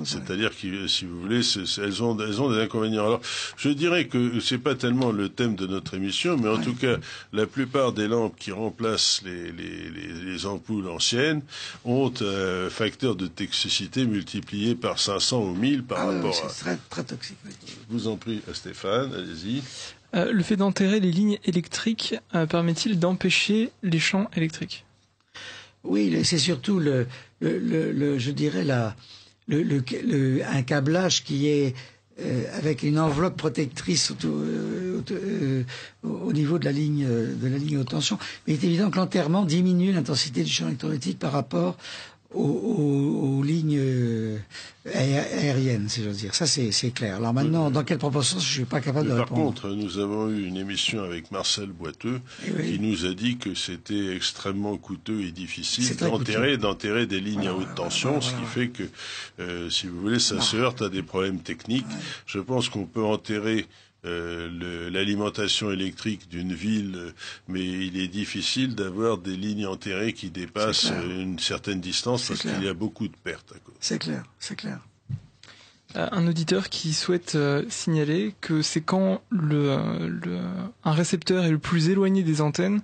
c'est-à-dire que, si vous voulez, elles ont des inconvénients. Alors, je dirais que c'est pas tellement le thème de notre émission, mais en tout cas, la plupart des lampes qui remplacent les ampoules anciennes ont un facteur de toxicité multiplié par 500 ou 1000 par rapport à... C'est très, très toxique. Oui. Je vous en prie, Stéphane, allez-y. Le fait d'enterrer les lignes électriques permet-il d'empêcher les champs électriques? Oui, c'est surtout je dirais un câblage qui est avec une enveloppe protectrice au niveau de la ligne haute tension. Mais il est évident que l'enterrement diminue l'intensité du champ électromagnétique par rapport aux lignes aériennes, si j'ose dire. Ça, c'est clair. Alors maintenant, dans quelle proportion, je suis pas capable de répondre. Par contre, nous avons eu une émission avec Marcel Boiteux qui nous a dit que c'était extrêmement coûteux et difficile d'enterrer des lignes à haute tension, ce qui fait que, si vous voulez, ça se heurte à des problèmes techniques. Je pense qu'on peut enterrer l'alimentation électrique d'une ville, mais il est difficile d'avoir des lignes enterrées qui dépassent une certaine distance parce qu'il y a beaucoup de pertes à cause. C'est clair, c'est clair. Un auditeur qui souhaite signaler que c'est quand un récepteur est le plus éloigné des antennes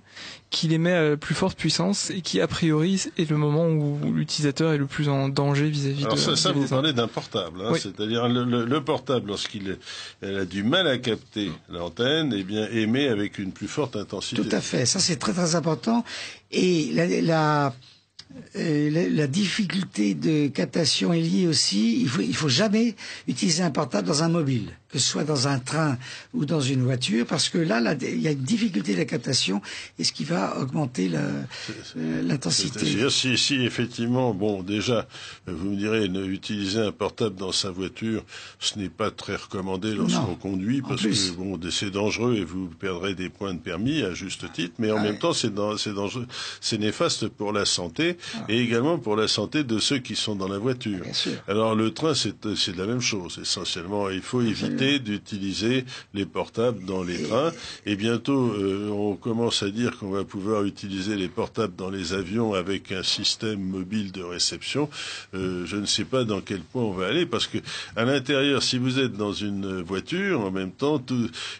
qu'il émet à la plus forte puissance et qui a priori est le moment où l'utilisateur est le plus en danger vis-à-vis de... Alors ça vous parlez d'un portable, oui. C'est-à-dire le portable, lorsqu'il a du mal à capter l'antenne, eh bien émet avec une plus forte intensité. Tout à fait, ça c'est très très important. Et La difficulté de captation est liée aussi, il faut jamais utiliser un portable dans un mobile, que ce soit dans un train ou dans une voiture, parce que là, il y a une difficulté de la captation, et ce qui va augmenter l'intensité. C'est-à-dire, si effectivement, bon, déjà, vous me direz, utiliser un portable dans sa voiture, ce n'est pas très recommandé lorsqu'on conduit, parce que bon, c'est dangereux et vous perdrez des points de permis à juste titre, mais en même temps, c'est dangereux, c'est néfaste pour la santé. Et également pour la santé de ceux qui sont dans la voiture. Alors le train, c'est de la même chose. Essentiellement, il faut éviter d'utiliser les portables dans les trains. Et bientôt, on commence à dire qu'on va pouvoir utiliser les portables dans les avions avec un système mobile de réception. Je ne sais pas dans quel point on va aller, parce que à l'intérieur, si vous êtes dans une voiture, en même temps,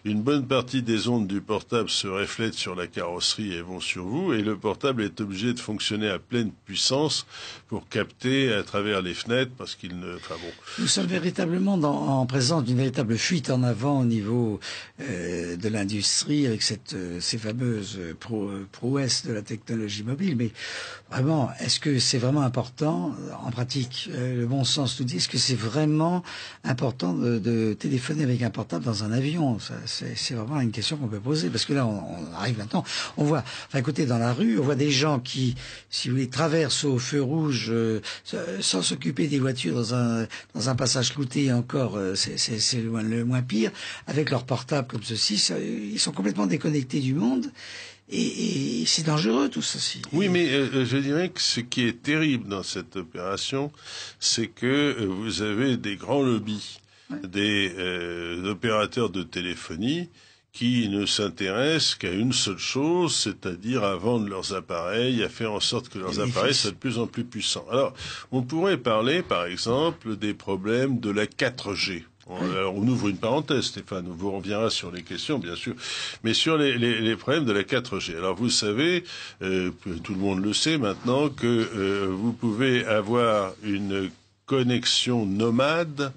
une bonne partie des ondes du portable se reflètent sur la carrosserie et vont sur vous, et le portable est obligé de fonctionner à pleine puissance pour capter à travers les fenêtres, parce qu'il ne... Enfin bon. Nous sommes véritablement en présence d'une véritable fuite en avant au niveau de l'industrie, avec ces fameuses prouesses de la technologie mobile. Mais vraiment, est-ce que c'est vraiment important en pratique? Le bon sens nous dit, est-ce que c'est vraiment important de téléphoner avec un portable dans un avion? C'est vraiment une question qu'on peut poser, parce que là, on arrive maintenant, on voit, enfin, écoutez, dans la rue, on voit des gens qui, si vous voulez, traversent au feu rouge sans s'occuper des voitures dans un passage clouté, encore, c'est le moins pire, avec leur portable comme ceci, ils sont complètement déconnectés du monde. Et c'est dangereux tout ceci. Oui, mais je dirais que ce qui est terrible dans cette opération, c'est que vous avez des grands lobbies, des opérateurs de téléphonie qui ne s'intéressent qu'à une seule chose, c'est-à-dire à vendre leurs appareils, à faire en sorte que leurs appareils soient de plus en plus puissants. Alors, on pourrait parler, par exemple, des problèmes de la 4G. Alors, on ouvre une parenthèse, Stéphane, on vous reviendra sur les questions, bien sûr, mais sur les problèmes de la 4G. Alors, vous savez, tout le monde le sait maintenant, que vous pouvez avoir une connexion nomade,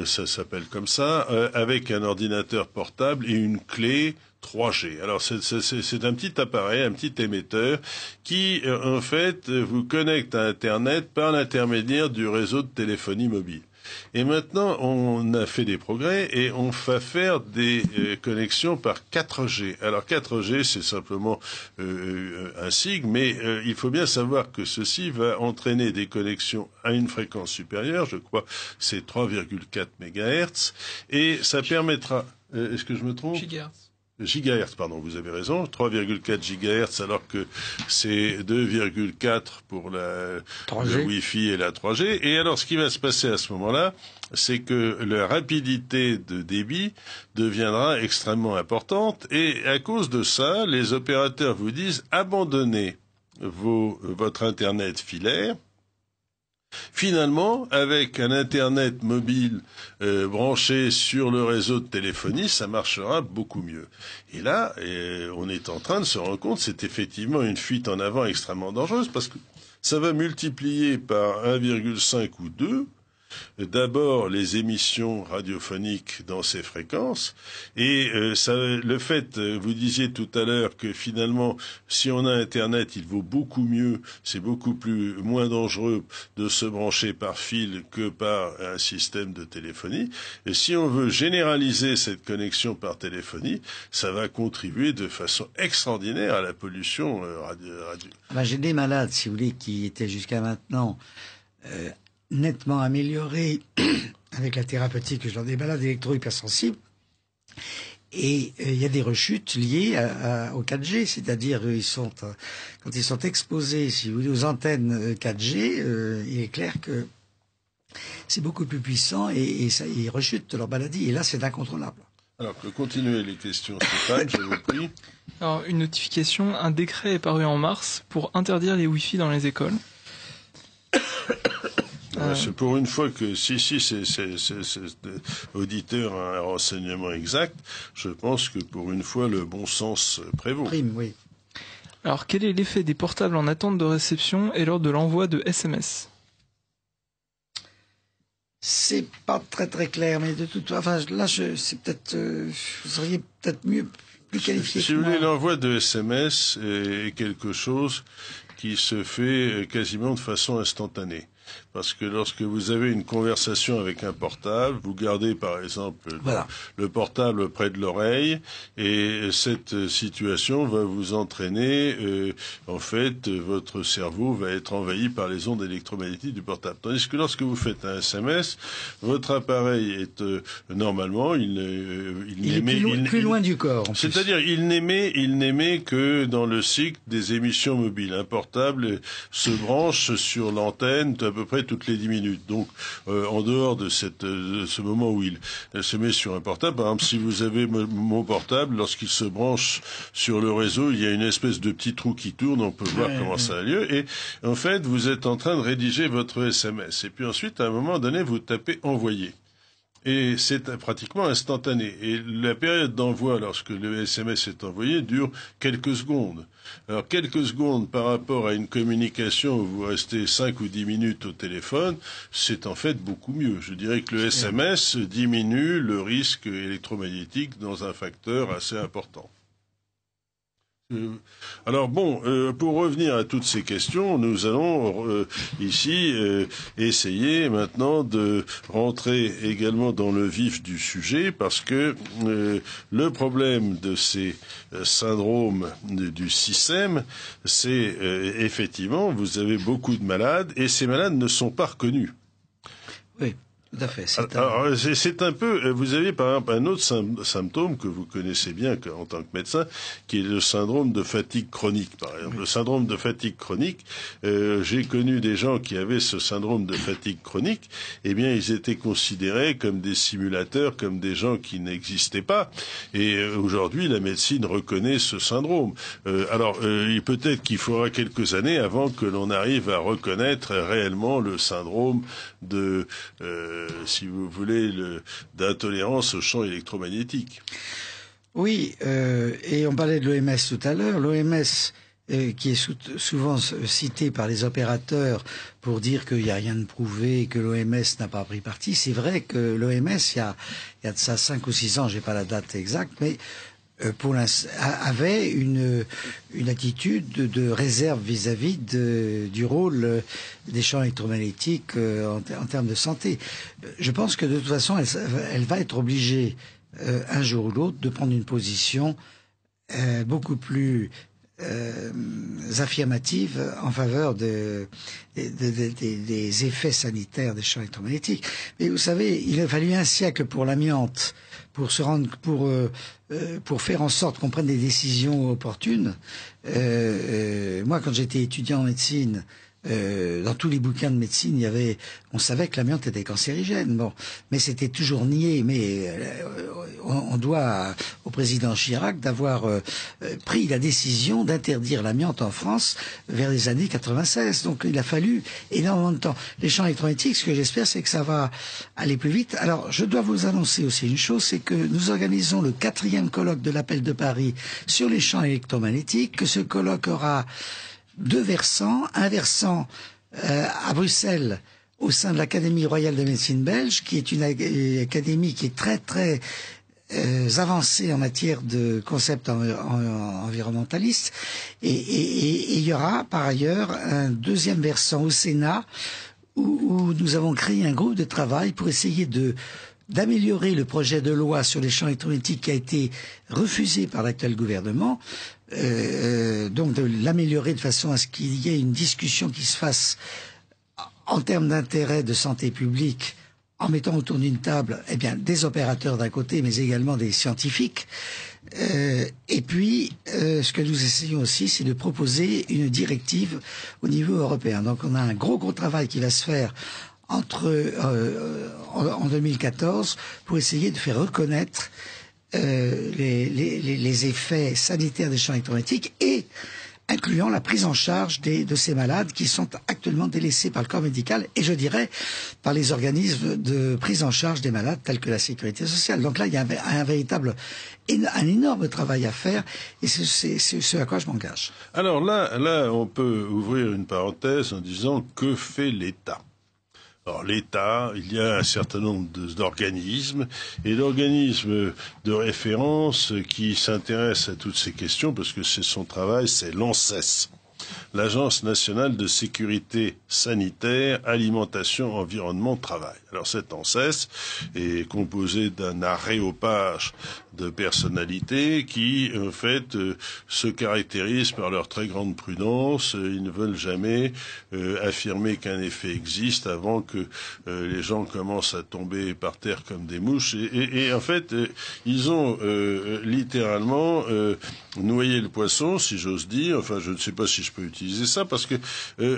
ça s'appelle comme ça, avec un ordinateur portable et une clé 3G. Alors c'est un petit appareil, un petit émetteur qui en fait vous connecte à Internet par l'intermédiaire du réseau de téléphonie mobile. Et maintenant, on a fait des progrès et on va faire des connexions par 4G. Alors 4G, c'est simplement un sigle, mais il faut bien savoir que ceci va entraîner des connexions à une fréquence supérieure, je crois c'est 3,4 MHz, et ça permettra... est-ce que je me trompe ? Gigahertz, pardon, vous avez raison, 3,4 gigahertz, alors que c'est 2,4 pour le Wi-Fi et la 3G. Et alors, ce qui va se passer à ce moment-là, c'est que la rapidité de débit deviendra extrêmement importante, et à cause de ça, les opérateurs vous disent abandonnez votre Internet filaire. Finalement, avec un Internet mobile branché sur le réseau de téléphonie, ça marchera beaucoup mieux. Et là, on est en train de se rendre compte, c'est effectivement une fuite en avant extrêmement dangereuse, parce que ça va multiplier par 1,5 ou 2 d'abord les émissions radiophoniques dans ces fréquences, et le fait, vous disiez tout à l'heure que finalement, si on a Internet, il vaut beaucoup mieux, c'est beaucoup moins dangereux de se brancher par fil que par un système de téléphonie. Et si on veut généraliser cette connexion par téléphonie, ça va contribuer de façon extraordinaire à la pollution radio. J'ai des malades, si vous voulez, qui étaient jusqu'à maintenant nettement améliorés avec la thérapeutique, je leur dis malades électro-hypersensibles, et il y a des rechutes liées au 4G, c'est-à-dire quand ils sont exposés, si vous voulez, aux antennes 4G, il est clair que c'est beaucoup plus puissant et ils rechutent de leur maladie, et là c'est incontrôlable. Alors, continuez les questions, Stéphane, je vous prie. Alors, une notification, un décret est paru en mars pour interdire les Wi-Fi dans les écoles. C'est pour une fois que si c'est auditeur a un renseignement exact, je pense que pour une fois le bon sens prévaut. Prime, oui. Alors quel est l'effet des portables en attente de réception et lors de l'envoi de SMS ? C'est pas très très clair, mais de toute façon, là c'est peut-être vous seriez peut-être mieux plus qualifié Si que vous moi. voulez, l'envoi de SMS est quelque chose qui se fait quasiment de façon instantanée. Parce que lorsque vous avez une conversation avec un portable, vous gardez par exemple Voilà. le portable près de l'oreille et cette situation va vous entraîner, en fait, votre cerveau va être envahi par les ondes électromagnétiques du portable. Tandis que lorsque vous faites un SMS, votre appareil est normalement, il est plus loin du corps. C'est-à-dire, il n'émet que dans le cycle des émissions mobiles. Un portable se branche sur l'antenne à peu près toutes les 10 minutes. Donc, en dehors de ce moment où il se met sur un portable, par exemple, si vous avez mon portable, lorsqu'il se branche sur le réseau, il y a une espèce de petit trou qui tourne, on peut voir comment ça a lieu, et en fait, vous êtes en train de rédiger votre SMS. Et puis ensuite, à un moment donné, vous tapez « Envoyer ». Et c'est pratiquement instantané. Et la période d'envoi, lorsque le SMS est envoyé, dure quelques secondes. Alors, quelques secondes par rapport à une communication où vous restez 5 ou 10 minutes au téléphone, c'est en fait beaucoup mieux. Je dirais que le SMS diminue le risque électromagnétique dans un facteur assez important. Alors bon, pour revenir à toutes ces questions, nous allons ici essayer maintenant de rentrer également dans le vif du sujet, parce que le problème de ces syndromes du système, c'est effectivement, vous avez beaucoup de malades et ces malades ne sont pas reconnus. Oui. Tout à fait. C'est un peu. Vous avez par exemple un autre symptôme que vous connaissez bien en tant que médecin, qui est le syndrome de fatigue chronique. Par exemple, le syndrome de fatigue chronique. J'ai connu des gens qui avaient ce syndrome de fatigue chronique. Eh bien, ils étaient considérés comme des simulateurs, comme des gens qui n'existaient pas. Et aujourd'hui, la médecine reconnaît ce syndrome. Alors, peut-être qu'il faudra quelques années avant que l'on arrive à reconnaître réellement le syndrome de si vous voulez, d'intolérance au champ électromagnétique. Oui, et on parlait de l'OMS tout à l'heure. L'OMS, qui est souvent citée par les opérateurs pour dire qu'il n'y a rien de prouvé, que l'OMS n'a pas pris parti. C'est vrai que l'OMS, il y a de ça 5 ou 6 ans, j'ai pas la date exacte, mais avait une attitude de réserve vis-à-vis du rôle des champs électromagnétiques en termes de santé. Je pense que de toute façon, elle va être obligée un jour ou l'autre de prendre une position beaucoup plus affirmative en faveur des effets sanitaires des champs électromagnétiques. Mais vous savez, il a fallu un siècle pour l'amiante, pour faire en sorte qu'on prenne des décisions opportunes. Moi, quand j'étais étudiant en médecine, dans tous les bouquins de médecine, on savait que l'amiante était cancérigène. Bon, mais c'était toujours nié. Mais on doit au président Chirac d'avoir pris la décision d'interdire l'amiante en France vers les années 96. Donc il a fallu énormément de temps. Les champs électromagnétiques, ce que j'espère, c'est que ça va aller plus vite. Alors, je dois vous annoncer aussi une chose, c'est que nous organisons le 4e colloque de l'Appel de Paris sur les champs électromagnétiques, que ce colloque aura 2 versants, un versant à Bruxelles au sein de l'Académie royale de médecine belge, qui est une académie qui est très très avancée en matière de concepts environnementalistes, et il y aura par ailleurs un 2e versant au Sénat où nous avons créé un groupe de travail pour essayer d'améliorer le projet de loi sur les champs électromagnétiques qui a été refusé par l'actuel gouvernement, donc de l'améliorer de façon à ce qu'il y ait une discussion qui se fasse en termes d'intérêt de santé publique, en mettant autour d'une table des opérateurs d'un côté, mais également des scientifiques. Et puis, ce que nous essayons aussi, c'est de proposer une directive au niveau européen. Donc on a un gros travail qui va se faire en 2014 pour essayer de faire reconnaître les effets sanitaires des champs électromagnétiques, et incluant la prise en charge de ces malades qui sont actuellement délaissés par le corps médical et, je dirais, par les organismes de prise en charge des malades tels que la sécurité sociale. Donc là, il y a un énorme travail à faire, et c'est ce à quoi je m'engage. Alors là, on peut ouvrir une parenthèse en disant que fait l'État ? Alors l'État, il y a un certain nombre d'organismes, et l'organisme de référence qui s'intéresse à toutes ces questions, parce que c'est son travail, c'est l'ANSES, l'Agence nationale de sécurité sanitaire, alimentation, environnement, travail. Alors cette ANSES est composée d'un aréopage de personnalités qui, en fait, se caractérisent par leur très grande prudence. Ils ne veulent jamais affirmer qu'un effet existe avant que les gens commencent à tomber par terre comme des mouches. Et en fait, ils ont littéralement noyé le poisson, si j'ose dire. Enfin, je ne sais pas si je peux utiliser ça, parce que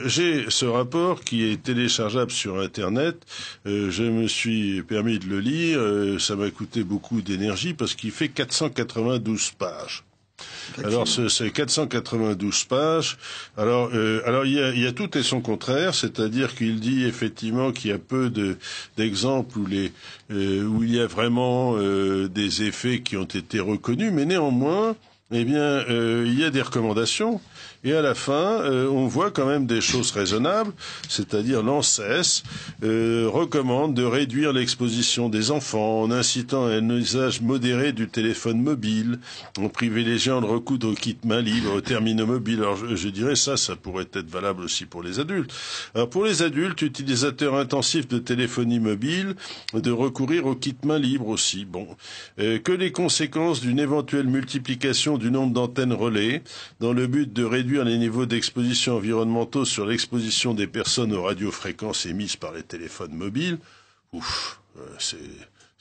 j'ai ce rapport qui est téléchargeable sur Internet. Je me suis permis de le lire. Ça m'a coûté beaucoup d'énergie, parce qu'il fait 492 pages. Alors c'est 492 pages. Alors il y a tout et son contraire, c'est-à-dire qu'il dit effectivement qu'il y a peu d'exemples où il y a vraiment des effets qui ont été reconnus, mais néanmoins, eh bien, il y a des recommandations. Et à la fin, on voit quand même des choses raisonnables, c'est-à-dire l'ANSES recommande de réduire l'exposition des enfants en incitant à un usage modéré du téléphone mobile, en privilégiant le recours au kit main libre, aux terminaux mobiles. Alors je dirais ça pourrait être valable aussi pour les adultes. Alors pour les adultes, utilisateurs intensifs de téléphonie mobile, de recourir au kit main libre aussi. Bon, que les conséquences d'une éventuelle multiplication du nombre d'antennes relais, dans le but de réduire les niveaux d'exposition environnementaux sur l'exposition des personnes aux radiofréquences émises par les téléphones mobiles,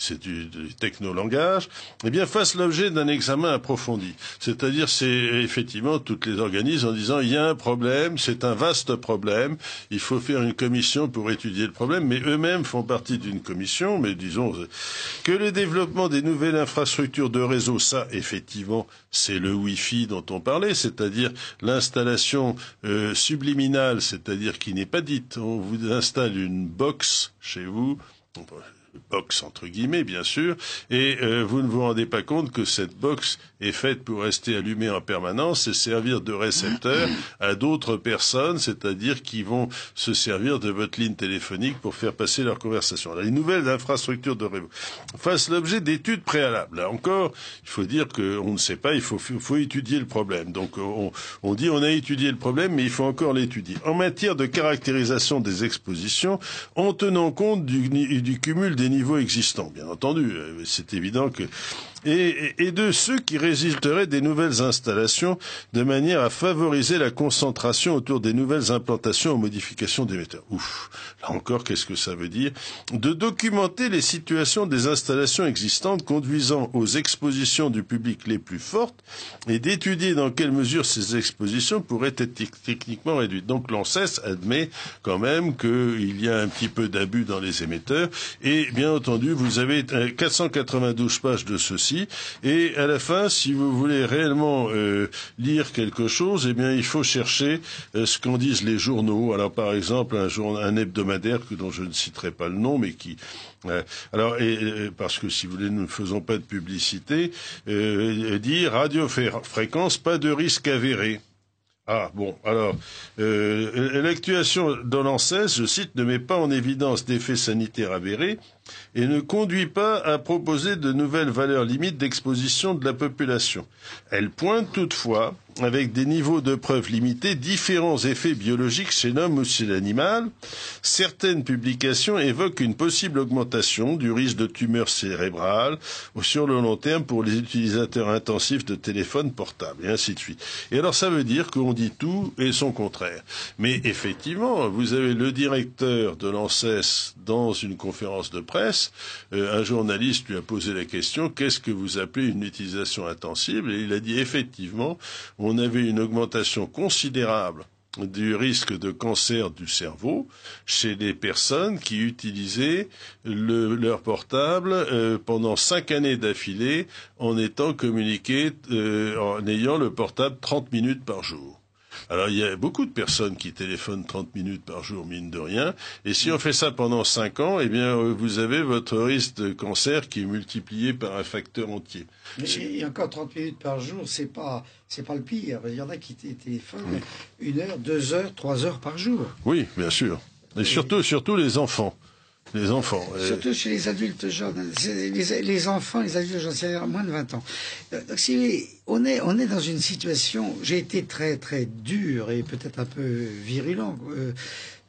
c'est du technolangage, eh bien, fasse l'objet d'un examen approfondi. C'est-à-dire, c'est effectivement toutes les organismes en disant, il y a un problème, c'est un vaste problème, il faut faire une commission pour étudier le problème, mais eux-mêmes font partie d'une commission, mais disons, que le développement des nouvelles infrastructures de réseau, ça, effectivement, c'est le Wi-Fi dont on parlait, c'est-à-dire l'installation subliminale, c'est-à-dire qui n'est pas dite. On vous installe une box chez vous, box entre guillemets bien sûr, et vous ne vous rendez pas compte que cette box est faite pour rester allumée en permanence et servir de récepteur à d'autres personnes, c'est-à-dire qui vont se servir de votre ligne téléphonique pour faire passer leur conversation. Là, les nouvelles infrastructures de réseau fassent l'objet d'études préalables. Là encore, il faut dire qu'on ne sait pas, il faut étudier le problème. Donc on dit on a étudié le problème, mais il faut encore l'étudier. En matière de caractérisation des expositions, en tenant compte du cumul des niveaux existants, bien entendu, c'est évident que et de ceux qui résulteraient des nouvelles installations de manière à favoriser la concentration autour des nouvelles implantations aux modifications d'émetteurs. Ouf, là encore, qu'est-ce que ça veut dire? De documenter les situations des installations existantes conduisant aux expositions du public les plus fortes et d'étudier dans quelle mesure ces expositions pourraient être techniquement réduites. Donc l'ANSES admet quand même qu'il y a un petit peu d'abus dans les émetteurs et bien entendu, vous avez 492 pages de ceci. Et à la fin, si vous voulez réellement lire quelque chose, eh bien, il faut chercher ce qu'en disent les journaux. Alors, par exemple, un hebdomadaire dont je ne citerai pas le nom, mais qui parce que si vous voulez, nous ne faisons pas de publicité, dit radiofréquence, pas de risque avéré. Ah bon, alors l'actuation dans l'ANSES, je cite, ne met pas en évidence d'effets sanitaires avérés et ne conduit pas à proposer de nouvelles valeurs limites d'exposition de la population. Elle pointe toutefois, avec des niveaux de preuves limités, différents effets biologiques chez l'homme ou chez l'animal. Certaines publications évoquent une possible augmentation du risque de tumeur cérébrale sur le long terme pour les utilisateurs intensifs de téléphones portables, et ainsi de suite. Et alors ça veut dire qu'on dit tout et son contraire. Mais effectivement, vous avez le directeur de l'ANSES dans une conférence de presse, un journaliste lui a posé la question, qu'est-ce que vous appelez une utilisation intensive? Et il a dit effectivement, on avait une augmentation considérable du risque de cancer du cerveau chez des personnes qui utilisaient leur portable pendant 5 années d'affilée en étant communiqués, en ayant le portable 30 minutes par jour. Alors, il y a beaucoup de personnes qui téléphonent 30 minutes par jour, mine de rien. Et si on fait ça pendant 5 ans, eh bien, vous avez votre risque de cancer qui est multiplié par un facteur entier. Et encore 30 minutes par jour, c'est pas le pire. Il y en a qui téléphonent 1 heure, 2 heures, 3 heures par jour. Oui, bien sûr. Et surtout les enfants. Les enfants. Surtout chez les adultes jeunes. Les enfants, les adultes jeunes, c'est moins de 20 ans. Donc, si vous voulez, on est dans une situation, j'ai été très très dur et peut-être un peu virulent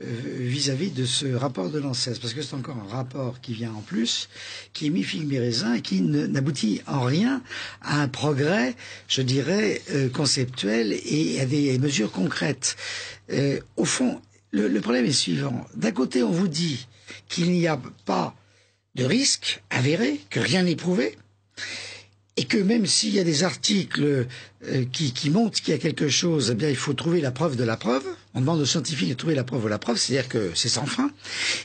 vis-à-vis de ce rapport de l'ANSES, parce que c'est encore un rapport qui vient en plus, qui est mi-figue mi-raisin et qui n'aboutit en rien à un progrès, je dirais, conceptuel et à des mesures concrètes. Au fond, le problème est suivant. D'un côté, on vous dit qu'il n'y a pas de risque avéré, que rien n'est prouvé, et que même s'il y a des articles qui montrent qu'il y a quelque chose, eh bien il faut trouver la preuve de la preuve. On demande aux scientifiques de trouver la preuve de la preuve, c'est-à-dire que c'est sans fin.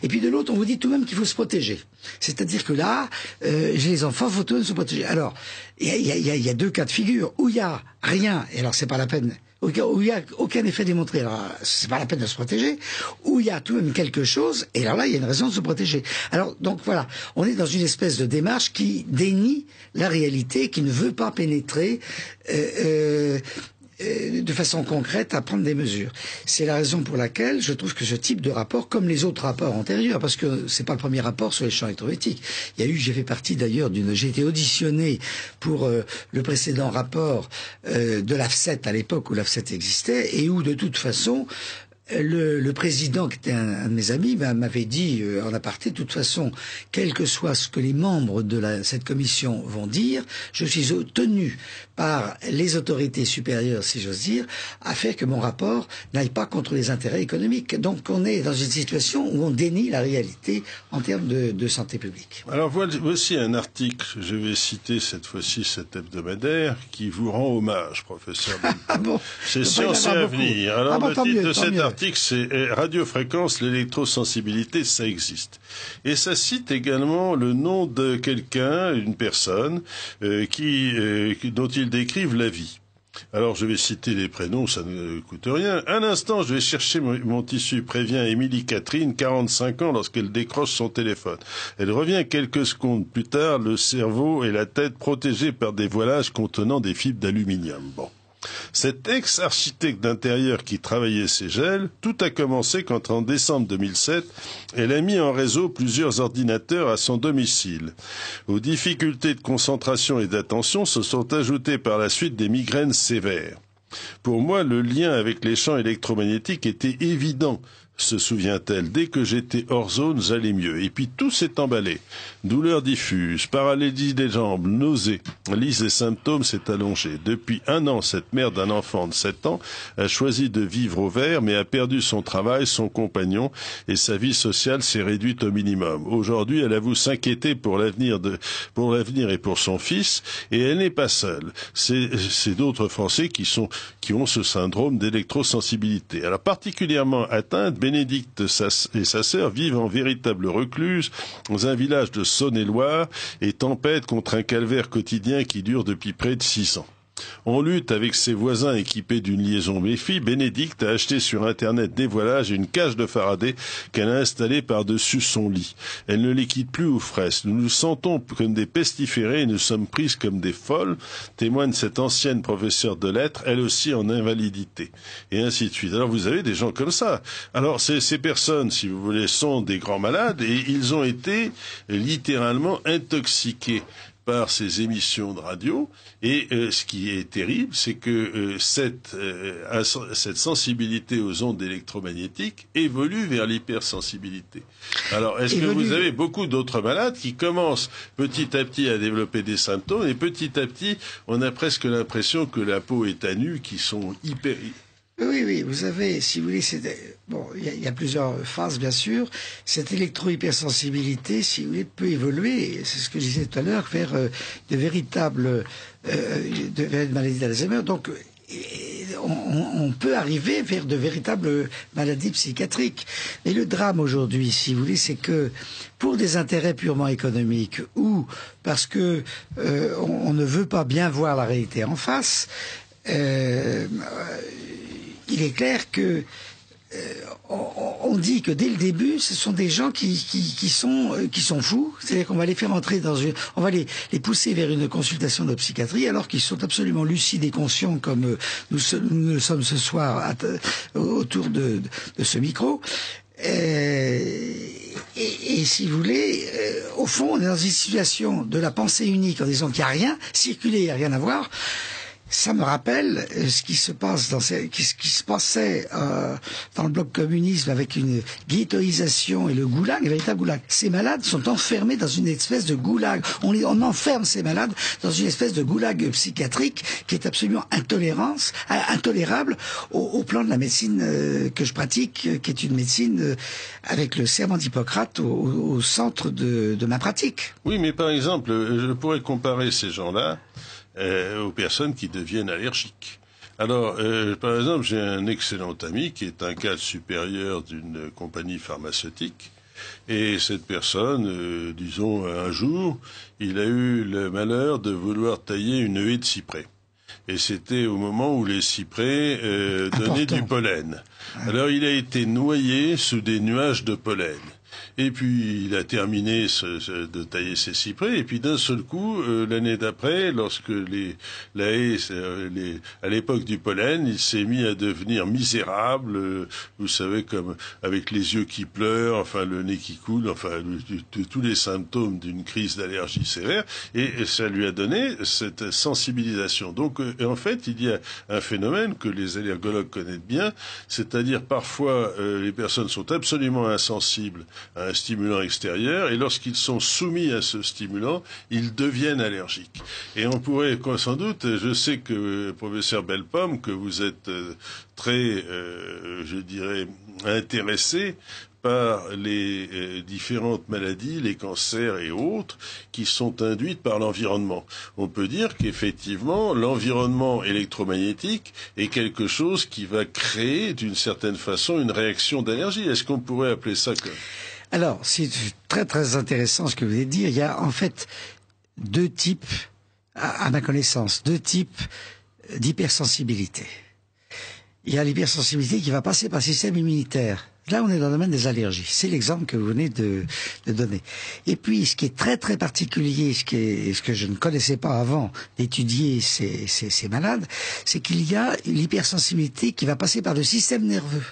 Et puis de l'autre, on vous dit tout de même qu'il faut se protéger. C'est-à-dire que là, les enfants, il faut tout de même se protéger. Alors, il y a deux cas de figure où il y a rien, et alors c'est pas la peine. Où il n'y a aucun effet démontré, alors c'est pas la peine de se protéger, où il y a tout de même quelque chose, et alors là il y a une raison de se protéger. Alors donc voilà, on est dans une espèce de démarche qui dénie la réalité, qui ne veut pas pénétrer de façon concrète à prendre des mesures. C'est la raison pour laquelle je trouve que ce type de rapport, comme les autres rapports antérieurs, parce que c'est pas le premier rapport sur les champs électromagnétiques. Il y a eu, j'ai fait partie d'ailleurs j'ai été auditionné pour le précédent rapport de l'AFCET à l'époque où l'AFCET existait et où de toute façon le président, qui était un de mes amis, m'avait dit en aparté, de toute façon, quel que soit ce que les membres de cette commission vont dire, je suis tenu par les autorités supérieures, si j'ose dire, à faire que mon rapport n'aille pas contre les intérêts économiques. Donc on est dans une situation où on dénie la réalité en termes de santé publique. Alors voici un article, je vais citer cette fois-ci cet hebdomadaire, qui vous rend hommage, professeur. Ah bon? C'est Science et Avenir. Alors le titre de cet article, c'est Radiofréquence, l'électrosensibilité, ça existe. Et ça cite également le nom de quelqu'un, une personne, dont ils décrivent la vie. Alors je vais citer les prénoms, ça ne coûte rien. Un instant, je vais chercher mon tissu, prévient Émilie Catherine, 45 ans, lorsqu'elle décroche son téléphone. Elle revient quelques secondes plus tard, le cerveau et la tête protégés par des voilages contenant des fibres d'aluminium. Bon. Cet ex-architecte d'intérieur qui travaillait ces gels, tout a commencé quand en décembre 2007, elle a mis en réseau plusieurs ordinateurs à son domicile. Aux difficultés de concentration et d'attention se sont ajoutées par la suite des migraines sévères. Pour moi, le lien avec les champs électromagnétiques était évident, se souvient-elle. Dès que j'étais hors zone, j'allais mieux. Et puis tout s'est emballé. Douleurs diffuses, paralysie des jambes, nausées. Liste des symptômes s'est allongée. Depuis 1 an, cette mère d'un enfant de 7 ans a choisi de vivre au vert, mais a perdu son travail, son compagnon, et sa vie sociale s'est réduite au minimum. Aujourd'hui, elle avoue s'inquiéter pour l'avenir et pour son fils, et elle n'est pas seule. C'est d'autres Français qui ont ce syndrome d'électrosensibilité. Alors particulièrement atteinte, Bénédicte et sa sœur vivent en véritable recluse dans un village de Saône-et-Loire et tempête contre un calvaire quotidien qui dure depuis près de 6 ans. En lutte avec ses voisins équipés d'une liaison Méfi, Bénédicte a acheté sur Internet des voilages et une cage de Faraday qu'elle a installée par-dessus son lit. Elle ne les quitte plus aux fraises. Nous nous sentons comme des pestiférés et nous sommes prises comme des folles, témoigne cette ancienne professeure de lettres, elle aussi en invalidité. Et ainsi de suite. Alors vous avez des gens comme ça. Alors ces personnes, si vous voulez, sont des grands malades et ils ont été littéralement intoxiqués par ces émissions de radio, et ce qui est terrible, c'est que cette sensibilité aux ondes électromagnétiques évolue vers l'hypersensibilité. Alors, est-ce que vous avez beaucoup d'autres malades qui commencent petit à petit à développer des symptômes, et petit à petit, on a presque l'impression que la peau est à nu, qui sont hyper... Oui, vous avez, si vous voulez, il y a plusieurs phases, bien sûr. Cette électro-hypersensibilité, si vous voulez, peut évoluer, c'est ce que je disais tout à l'heure, vers de véritables maladies d'Alzheimer. Donc, on peut arriver vers de véritables maladies psychiatriques. Mais le drame aujourd'hui, si vous voulez, c'est que pour des intérêts purement économiques ou parce que on ne veut pas bien voir la réalité en face, il est clair que on dit que dès le début, ce sont des gens qui sont fous. C'est-à-dire qu'on va les faire entrer on va les pousser vers une consultation de psychiatrie, alors qu'ils sont absolument lucides et conscients, comme nous le sommes ce soir autour de ce micro. Et si vous voulez, au fond, on est dans une situation de la pensée unique en disant qu'il n'y a rien, circuler, il n'y a rien à voir. Ça me rappelle ce qui se passe ce qui se passait dans le bloc communisme avec une ghettoisation et le goulag, le véritable goulag. Ces malades sont enfermés dans une espèce de goulag. On enferme ces malades dans une espèce de goulag psychiatrique qui est absolument intolérable au plan de la médecine que je pratique, qui est une médecine avec le serment d'Hippocrate au centre de ma pratique. Oui, mais par exemple, je pourrais comparer ces gens-là aux personnes qui deviennent allergiques. Alors, par exemple, j'ai un excellent ami qui est un cadre supérieur d'une compagnie pharmaceutique, et cette personne, disons, un jour, il a eu le malheur de vouloir tailler une haie de cyprès. Et c'était au moment où les cyprès donnaient du pollen. Alors, il a été noyé sous des nuages de pollen. Et puis il a terminé de tailler ses cyprès, et puis d'un seul coup, l'année d'après, lorsque la haie, à l'époque du pollen, il s'est mis à devenir misérable, vous savez, comme avec les yeux qui pleurent, enfin le nez qui coule, enfin tous les symptômes d'une crise d'allergie sévère, et ça lui a donné cette sensibilisation. Donc en fait, il y a un phénomène que les allergologues connaissent bien, c'est-à-dire parfois les personnes sont absolument insensibles à un stimulant extérieur, et lorsqu'ils sont soumis à ce stimulant, ils deviennent allergiques. Et on pourrait, sans doute, je sais que, professeur Bellepomme, que vous êtes très, je dirais, intéressé par les différentes maladies, les cancers et autres, qui sont induites par l'environnement. On peut dire qu'effectivement, l'environnement électromagnétique est quelque chose qui va créer, d'une certaine façon, une réaction d'allergie. Est-ce qu'on pourrait appeler ça comme... Alors, c'est très très intéressant ce que vous venez de dire. Il y a en fait deux types, à ma connaissance, deux types d'hypersensibilité. Il y a l'hypersensibilité qui va passer par le système immunitaire. Là, on est dans le domaine des allergies. C'est l'exemple que vous venez de donner. Et puis, ce qui est très très particulier, ce que je ne connaissais pas avant d'étudier ces malades, c'est qu'il y a l'hypersensibilité qui va passer par le système nerveux.